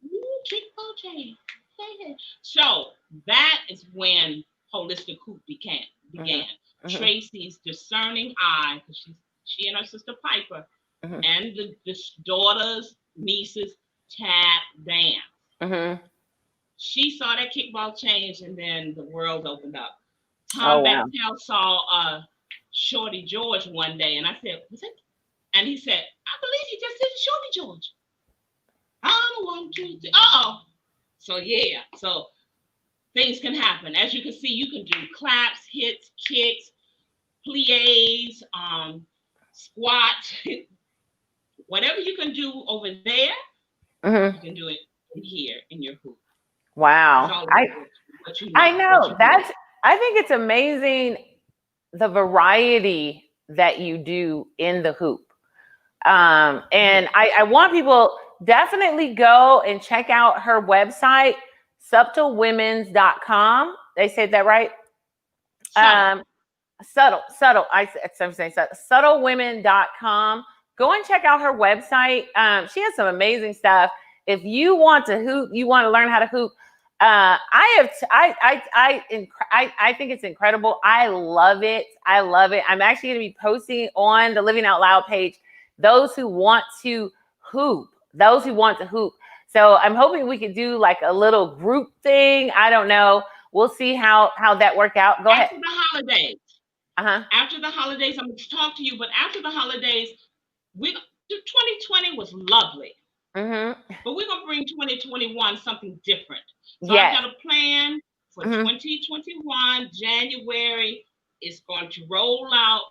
Ooh, kickball change. So that is when Holistic Hoop began. Mm-hmm. Tracy's discerning eye, because she and her sister Piper, and the daughters, nieces, tap dance. Mm-hmm. She saw that kickball change, and then the world opened up. Tom Bechtel saw Shorty George one day, and I said, "Was it?" And he said, "I believe he just did Shorty George." I don't want to. So things can happen. As you can see, you can do claps, hits, kicks, plies, squats, whatever you can do over there, you can do it in here in your hoop. Wow. I know I think it's amazing the variety that you do in the hoop. And I want people definitely go and check out her website, subtlewomen's.com. They said that right? Subtle. Subtle. I'm saying subtlewomen.com. Go and check out her website. She has some amazing stuff. If you want to hoop, you want to learn how to hoop. I think it's incredible. I love it. I love it. I'm actually going to be posting on the Living Out Loud page those who want to hoop. Those who want to hoop. So I'm hoping we could do like a little group thing. I don't know. We'll see how that work out. Go ahead. After the holidays. After the holidays, I'm going to talk to you. But after the holidays, 2020 was lovely. But we're going to bring 2021 something different. So I've got a plan for 2021. January is going to roll out.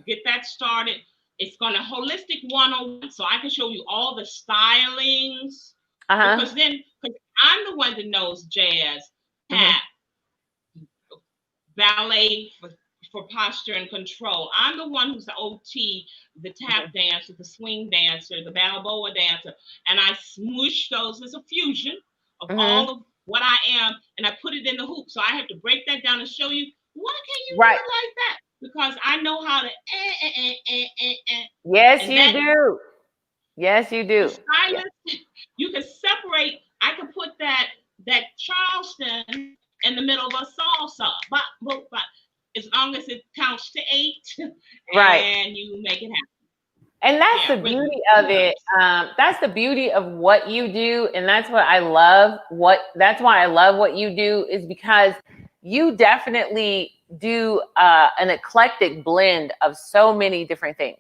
Get that started. It's going to holistic 101. So I can show you all the stylings. Because I'm the one that knows jazz, tap, ballet for posture and control. I'm the one who's the OT, the tap dancer, the swing dancer, the Balboa dancer, and I smoosh those as a fusion of all of what I am, and I put it in the hoop. So I have to break that down and show you, why can't you do it like that? Because I know how to Yes, you do. Yes, you do. Stylist, you can separate. I can put that Charleston in the middle of a salsa, but as long as it counts to 8, and you make it happen. And that's the beauty of it. That's the beauty of what you do, and that's what I love. That's why I love what you do, is because you definitely do an eclectic blend of so many different things.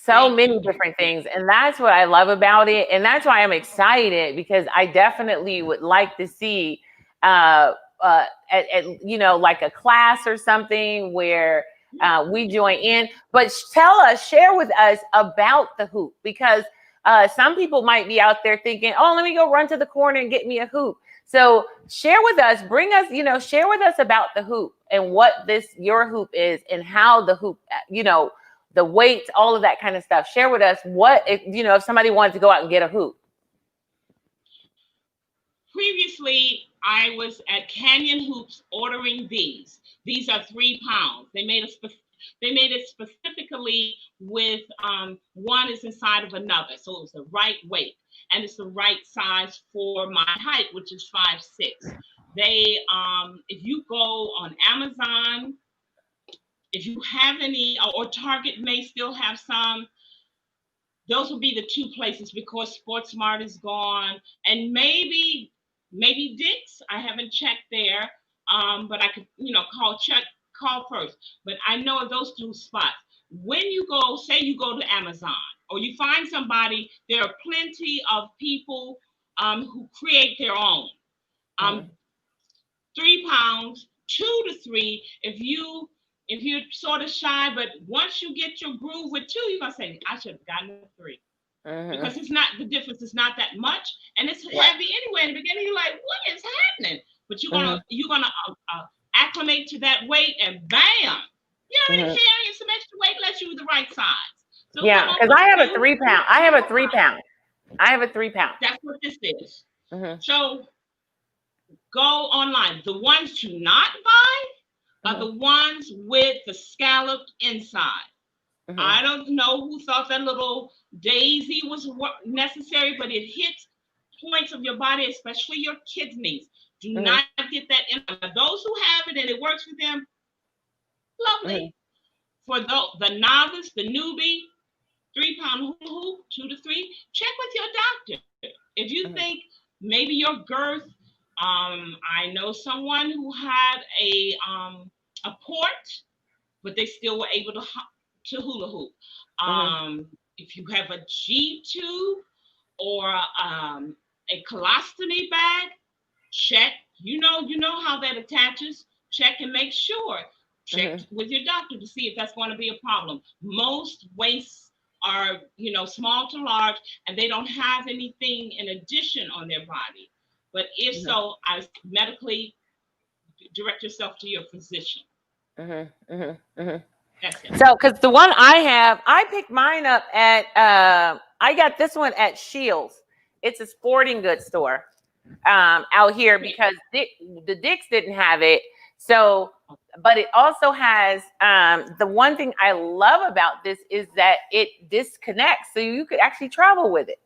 Many different things. And that's what I love about it. And that's why I'm excited, because I definitely would like to see at like a class or something where we join in. But share with us about the hoop, because some people might be out there thinking, oh, let me go run to the corner and get me a hoop. So share with us, share with us about the hoop and what your hoop is, and how the hoop, the weights, all of that kind of stuff. Share with us if somebody wanted to go out and get a hoop. Previously, I was at Canyon Hoops ordering these. These are 3 pounds. They made it specifically with one is inside of another, so it was the right weight, and it's the right size for my height, which is 5'6". They, if you go on Amazon, if you have any, or Target may still have some, those will be the 2 places, because Sports Mart is gone, and maybe Dick's. I haven't checked there, but I could, call first. But I know of those 2 spots. When you go, say you go to Amazon, or you find somebody, there are plenty of people who create their own. 3 pounds, 2 to 3. If you're sort of shy, but once you get your groove with 2, you're gonna say, I should have gotten a 3. Because the difference is not that much, and it's heavy anyway. In the beginning, you're like, what is happening? But you're gonna acclimate to that weight, and bam, you're already carrying some extra weight, let you the right size. So because I have a 3 pound. I have a 3 pound. That's what this is. So go online. The ones to not buy are the ones with the scalloped inside. I don't know who thought that little daisy was necessary, but it hits points of your body, especially your kidneys. Do not get that in. Those who have it and it works for them, lovely. For the novice, the newbie, 3 pound hula hoop, 2 to 3, check with your doctor. If you think maybe your girth, I know someone who had a port, but they still were able to hula hoop. If you have a G tube or a colostomy bag, check. You know how that attaches. Check and make sure. Check with your doctor to see if that's going to be a problem. Most waists are, small to large, and they don't have anything in addition on their body. But if so, I medically, direct yourself to your physician. That's it. So, because the one I have, I picked mine up at, I got this one at Shields. It's a sporting goods store out here because the Dicks didn't have it. So, but it also has the one thing I love about this is that it disconnects, so you could actually travel with it.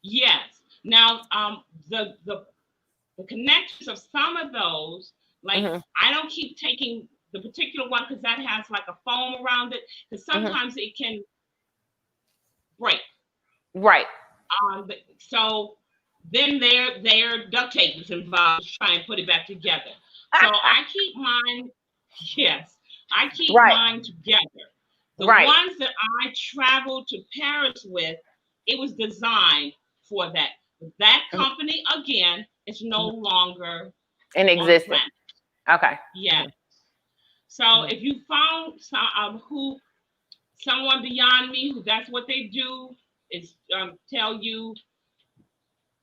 Yes. Now, the connections of some of those, like I don't keep taking the particular one because that has like a foam around it, because sometimes it can break. Right. So then their duct tape is involved to try and put it back together. So I keep mine. Yes, I keep mine together. The ones that I traveled to Paris with, it was designed for that. That company again is no longer in existence. Okay. Yeah. So if you found someone beyond me who that's what they do is tell you,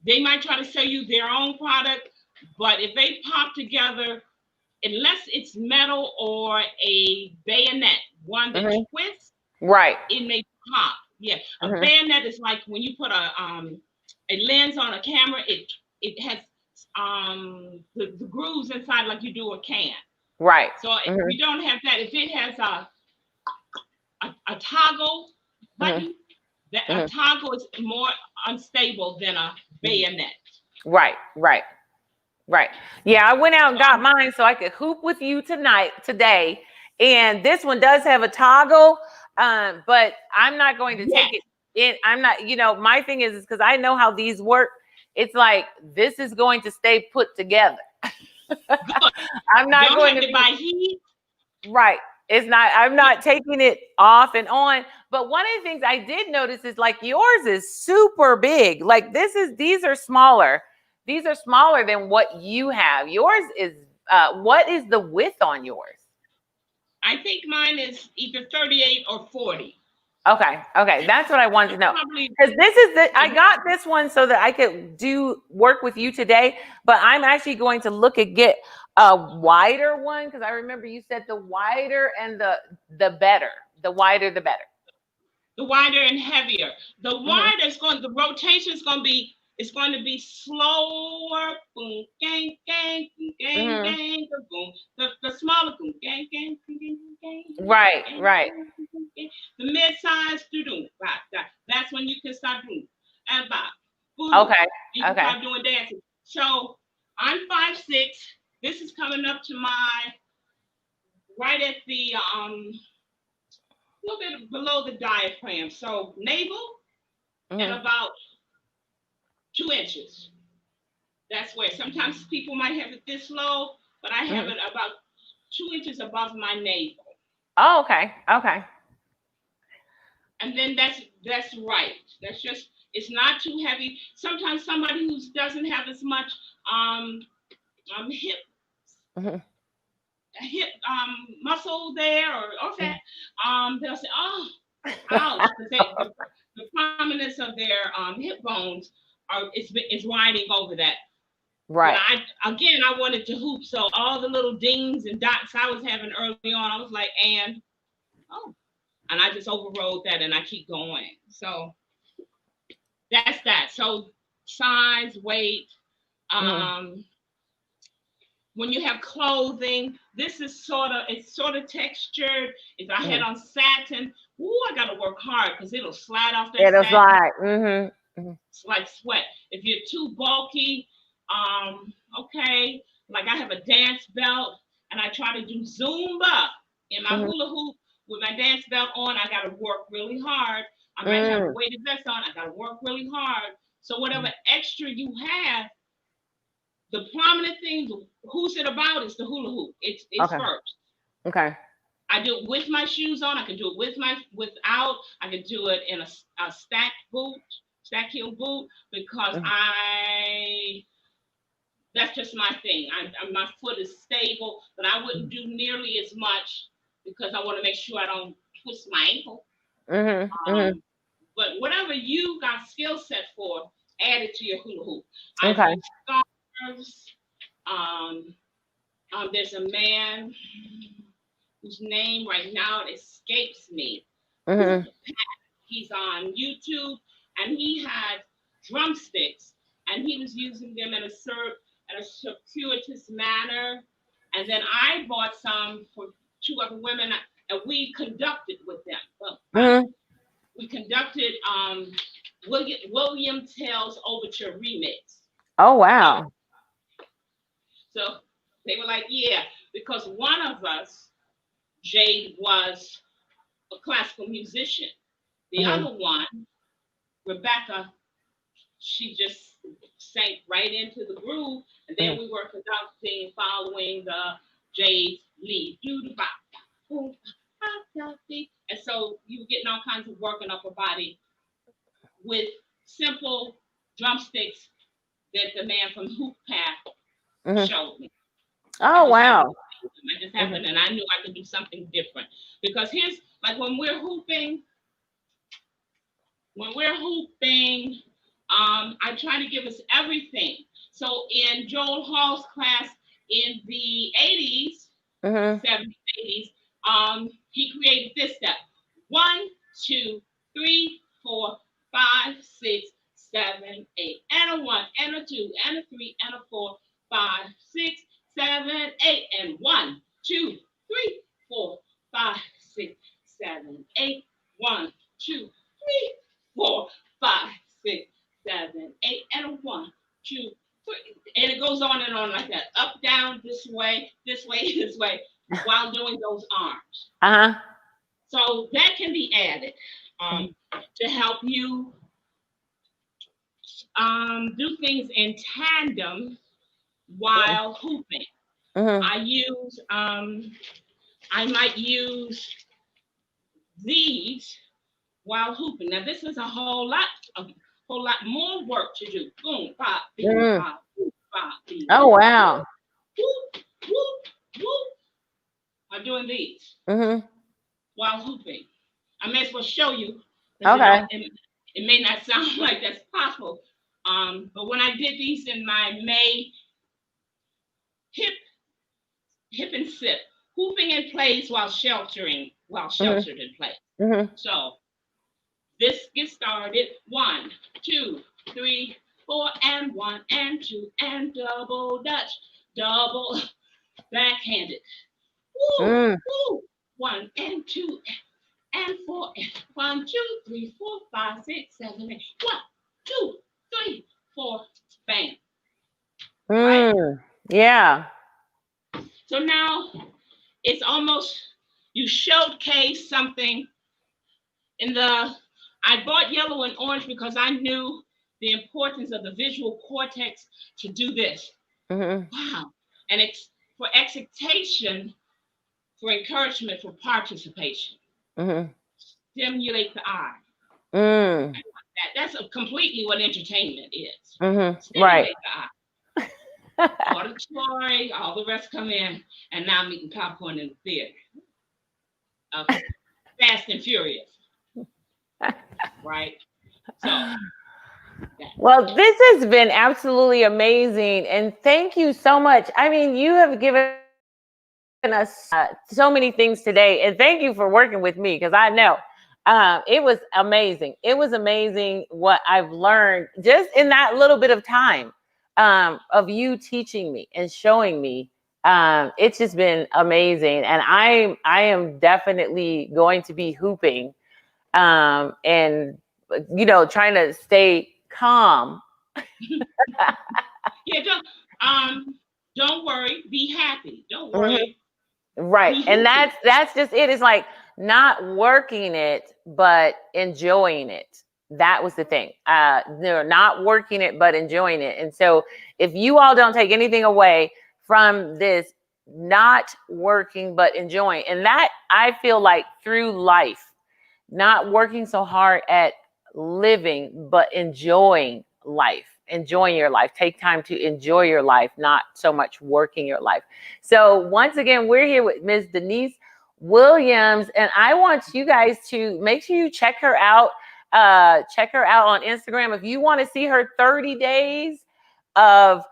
they might try to sell you their own product, but if they pop together, unless it's metal or a bayonet, one that twists, it may pop. Yeah, a bayonet is like when you put a lens on a camera, it has the grooves inside like you do a can. Right. So if you don't have that, if it has a toggle button, that a toggle is more unstable than a bayonet. Right. Yeah, I went out and got mine so I could hoop with you today. And this one does have a toggle, but I'm not going to take it in. I'm not, my thing is because I know how these work. It's like, this is going to stay put together. I'm not going to buy heat. Right. It's not, I'm not taking it off and on. But one of the things I did notice is like yours is super big. Like these are smaller. These are smaller than what you have. Yours is, what is the width on yours? I think mine is either 38 or 40. Okay. That's what I wanted to know. Because I got this one so that I could do work with you today, but I'm actually going to look at get a wider one because I remember you said the wider and the better. The wider, the better. The wider and heavier. The wider is the rotation is going to be, it's going to be slower. Boom, gang, gang, gang, gang, boom. The smaller boom, gang, gang, gang, gang. Right. The mid-size, that's when you can start doing. And boom. Okay. You can start doing dancing. So I'm 5'6". This is coming up to right at the a little bit below the diaphragm. So navel and about 2 inches. That's where sometimes people might have it this low, but I have it about 2 inches above my navel. Oh, okay. And then that's right. That's just, it's not too heavy. Sometimes somebody who doesn't have as much hip muscle there or fat, they'll say, oh, ouch, because the prominence of their hip bones is widening over that. Right. But I wanted to hoop, so all the little dings and dots I was having early on, I was like, and I just overrode that and I keep going. So that's that. So size, weight, when you have clothing, this is sort of textured. If I had on satin, I gotta work hard because it'll slide off that it'll satin. slide. It's like sweat. If you're too bulky, okay, like I have a dance belt and I try to do Zumba in my hula hoop with my dance belt on. I gotta work really hard. I might have a weighted vest on. I gotta work really hard. So whatever extra you have, the prominent thing, who's it about, is the hula hoop. It's first. Okay. I do it with my shoes on. I can do it without. I can do it in a stack heel boot, because that's just my thing. My foot is stable, but I wouldn't do nearly as much because I want to make sure I don't twist my ankle. But whatever you got skill set for, add it to your hula hoop. Okay. I do scarves, There's a man whose name right now escapes me. Mm-hmm. He's on YouTube, and he had drumsticks, and he was using them in a circuitous manner. And then I bought some for two other women, and we conducted with them. Well, Mm-hmm. we conducted William Tell's Overture remix. Oh, wow. So they were like, yeah, because one of us, Jade, was a classical musician. The Mm-hmm. other one, Rebecca, she just sank right into the groove, and then we were conducting, following the Jade's lead. And so you were getting all kinds of work in upper body with simple drumsticks that the man from Hoop Path Mm-hmm. showed me. Oh, wow. I just happened, and I knew I could do something different. Because here's, like, when we're hooping, I try to give us everything. So in Joel Hall's class in the 80s, Mm-hmm. 70s, 80s, he created this step. 1, 2, 3, 4, 5, 6, 7, 8. And a 1, and a 2, and a 3, and a 4, 5, 6, 7, 8. And 1, 2, 3, 4, 5, 6, 7, 8. 1, 2, 3, 4, 5, 6, 7, 8. And a 1, 2, 3. And it goes on and on like that. Up, down, this way, this way, this way, while doing those arms. Uh-huh. So that can be added to help you do things in tandem while hooping. Mm-hmm. I might use these while hooping. Now this is a whole lot more work to do. Boom, pop, beep, Mm-hmm. pop, boop, pop, beep, Oh, whoop, wow. whoop, whoop, whoop. I'm doing these Mm-hmm. while hooping. I may as well show you because Okay. it may not sound like that's possible. But when I did these in my May hip and sip, hooping in place while sheltered in place. Mm-hmm. So this gets started. 1, 2, 3, 4, and 1, and 2, and double Dutch, double backhanded. Woo, Mm. woo. 1 and 2 and 4 and 1, 2, 3, 4, 5, 6, 7, 8. 1, 2, 3, 4, bang. Right? Mm. Yeah. So now it's almost you showcase something in the. I bought yellow and orange because I knew the importance of the visual cortex to do this. Mm-hmm. Wow. And for excitation, for encouragement, for participation. Mm-hmm. Stimulate the eye. Mm. That's completely what entertainment is. Mm-hmm. Right. Stimulate the eye. Auditory, all the rest come in, and now I'm eating popcorn in the theater. Okay. Fast and Furious. Right? So. Well, this has been absolutely amazing. And thank you so much. I mean, you have given us so many things today. And thank you for working with me because I know it was amazing. It was amazing what I've learned just in that little bit of time of you teaching me and showing me. It's just been amazing. And I am definitely going to be hooping and, trying to stay calm. Yeah, don't worry, be happy. Don't Mm-hmm. worry. Right. Be And hooping. that's just it. It's like not working it, but enjoying it. That was the thing. Not working it, but enjoying it. And so if you all don't take anything away from this, not working, but enjoying, and that I feel like through life, not working so hard at living, but enjoying your life. Take time to enjoy your life, not so much working your life. So once again, we're here with Ms. Denise Williams, and I want you guys to make sure you check her out. Check her out on Instagram if you want to see her 30 days of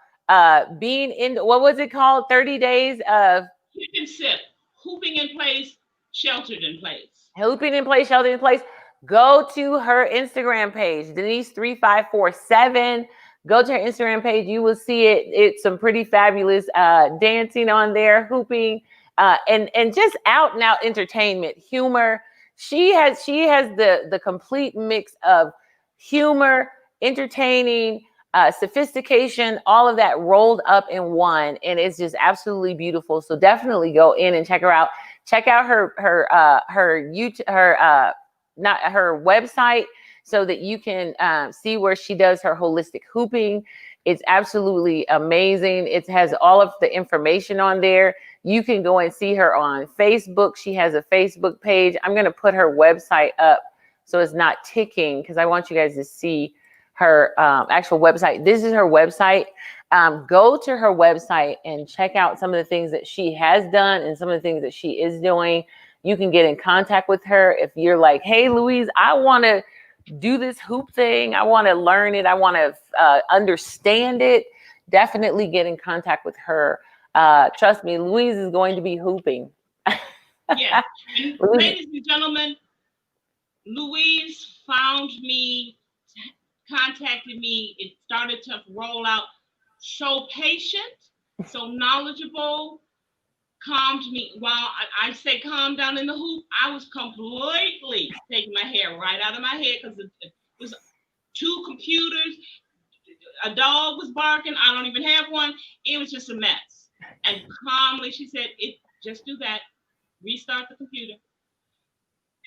being in, what was it called? 30 days of Hip and sip, hooping in place, sheltered in place. Hooping in place, sheltered in place. Go to her Instagram page, Denise3547. Go to her Instagram page. You will see it. It's some pretty fabulous dancing on there, hooping, and just out and out entertainment, humor. She has the complete mix of humor, entertaining, sophistication, all of that rolled up in one, and it's just absolutely beautiful. So definitely go in and check her out. Check out her YouTube, not her website, so that you can see where she does her holistic hooping. It's absolutely amazing. It has all of the information on there. You can go and see her on Facebook. She has a Facebook page. I'm going to put her website up so it's not ticking, because I want you guys to see her actual website. This is her website. Go to her website and check out some of the things that she has done and some of the things that she is doing. You can get in contact with her if you're like, hey, Louise, I want to do this hoop thing. I want to learn it. I want to understand it. Definitely get in contact with her. Trust me, Louise is going to be hooping. Yeah. Ladies and gentlemen, Louise found me, contacted me. It started to roll out. So patient, so knowledgeable, calmed me. While I say calm down in the hoop, I was completely taking my hair right out of my head, because it was 2 computers. A dog was barking. I don't even have one. It was just a mess. And calmly, she said, just do that. Restart the computer.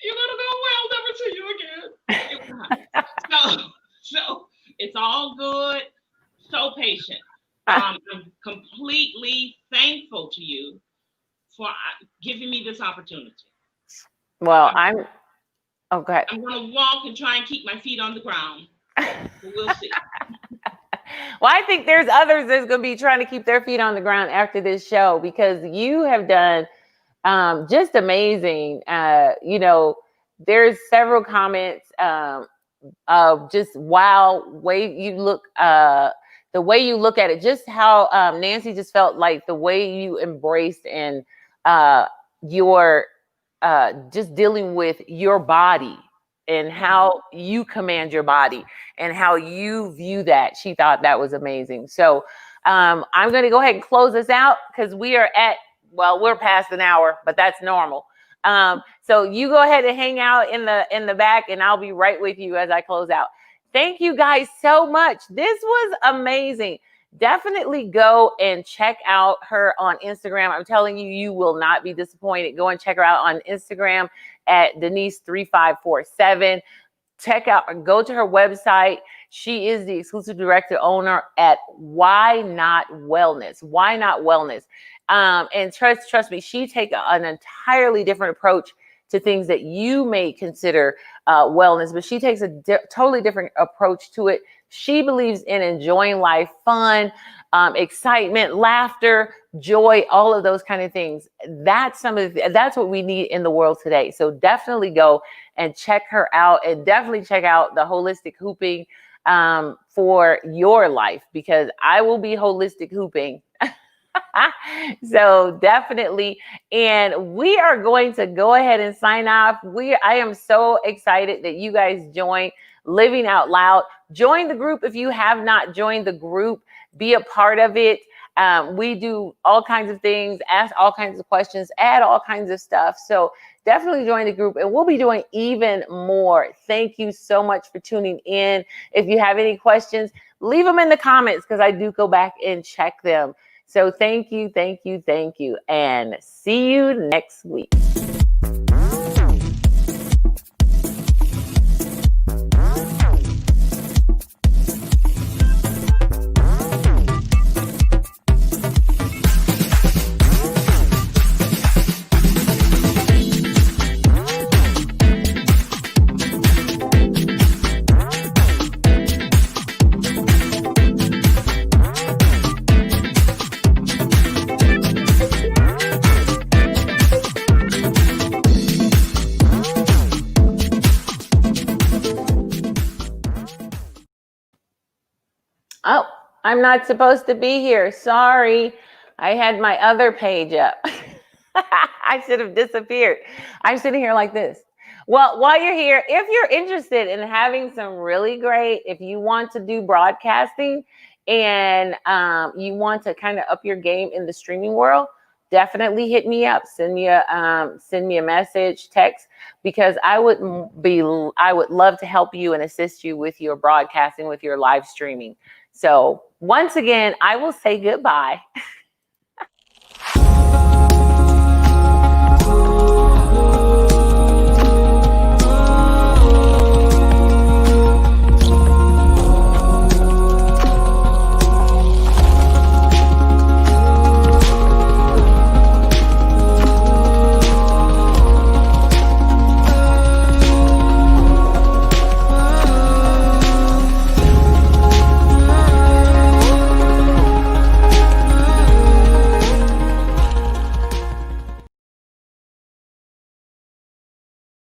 You're gonna go, well, never see you again. So it's all good. So patient. I'm completely thankful to you for giving me this opportunity. Well, I'm okay. I'm going to walk and try and keep my feet on the ground. We'll see. Well, I think there's others that's going to be trying to keep their feet on the ground after this show, because you have done just amazing. There's several comments of just wow, way you look, the way you look at it, just how Nancy just felt like the way you embraced and your just dealing with your body and how you command your body and how you view that. She thought that was amazing. So I'm going to go ahead and close this out, because we are we're past an hour, but that's normal. So you go ahead and hang out in the back, and I'll be right with you as I close out. Thank you guys so much. This was amazing. Definitely go and check out her on Instagram. I'm telling you, you will not be disappointed. Go and check her out on Instagram at Denise3547. Go to her website. She is the exclusive director owner at Why Not Wellness. Why Not Wellness? And trust me, she takes an entirely different approach to things that you may consider wellness, but she takes a totally different approach to it. She believes in enjoying life, fun, excitement, laughter, joy, all of those kind of things. That's what we need in the world today. So definitely go and check her out, and definitely check out the holistic hooping for your life, because I will be holistic hooping. So definitely. And we are going to go ahead and sign off. I am so excited that you guys joined Living Out Loud. Join the group if you have not joined the group. Be a part of it. We do all kinds of things, ask all kinds of questions, add all kinds of stuff. So definitely join the group, and we'll be doing even more. Thank you so much for tuning in. If you have any questions, leave them in the comments, because I do go back and check them. So thank you, and see you next week. I'm not supposed to be here. Sorry. I had my other page up. I should have disappeared. I'm sitting here like this. Well, while you're here, if you're interested in having some really great, if you want to do broadcasting and you want to kind of up your game in the streaming world, definitely hit me up. Send me a message, text, because I would love to help you and assist you with your broadcasting, with your live streaming. So once again, I will say goodbye.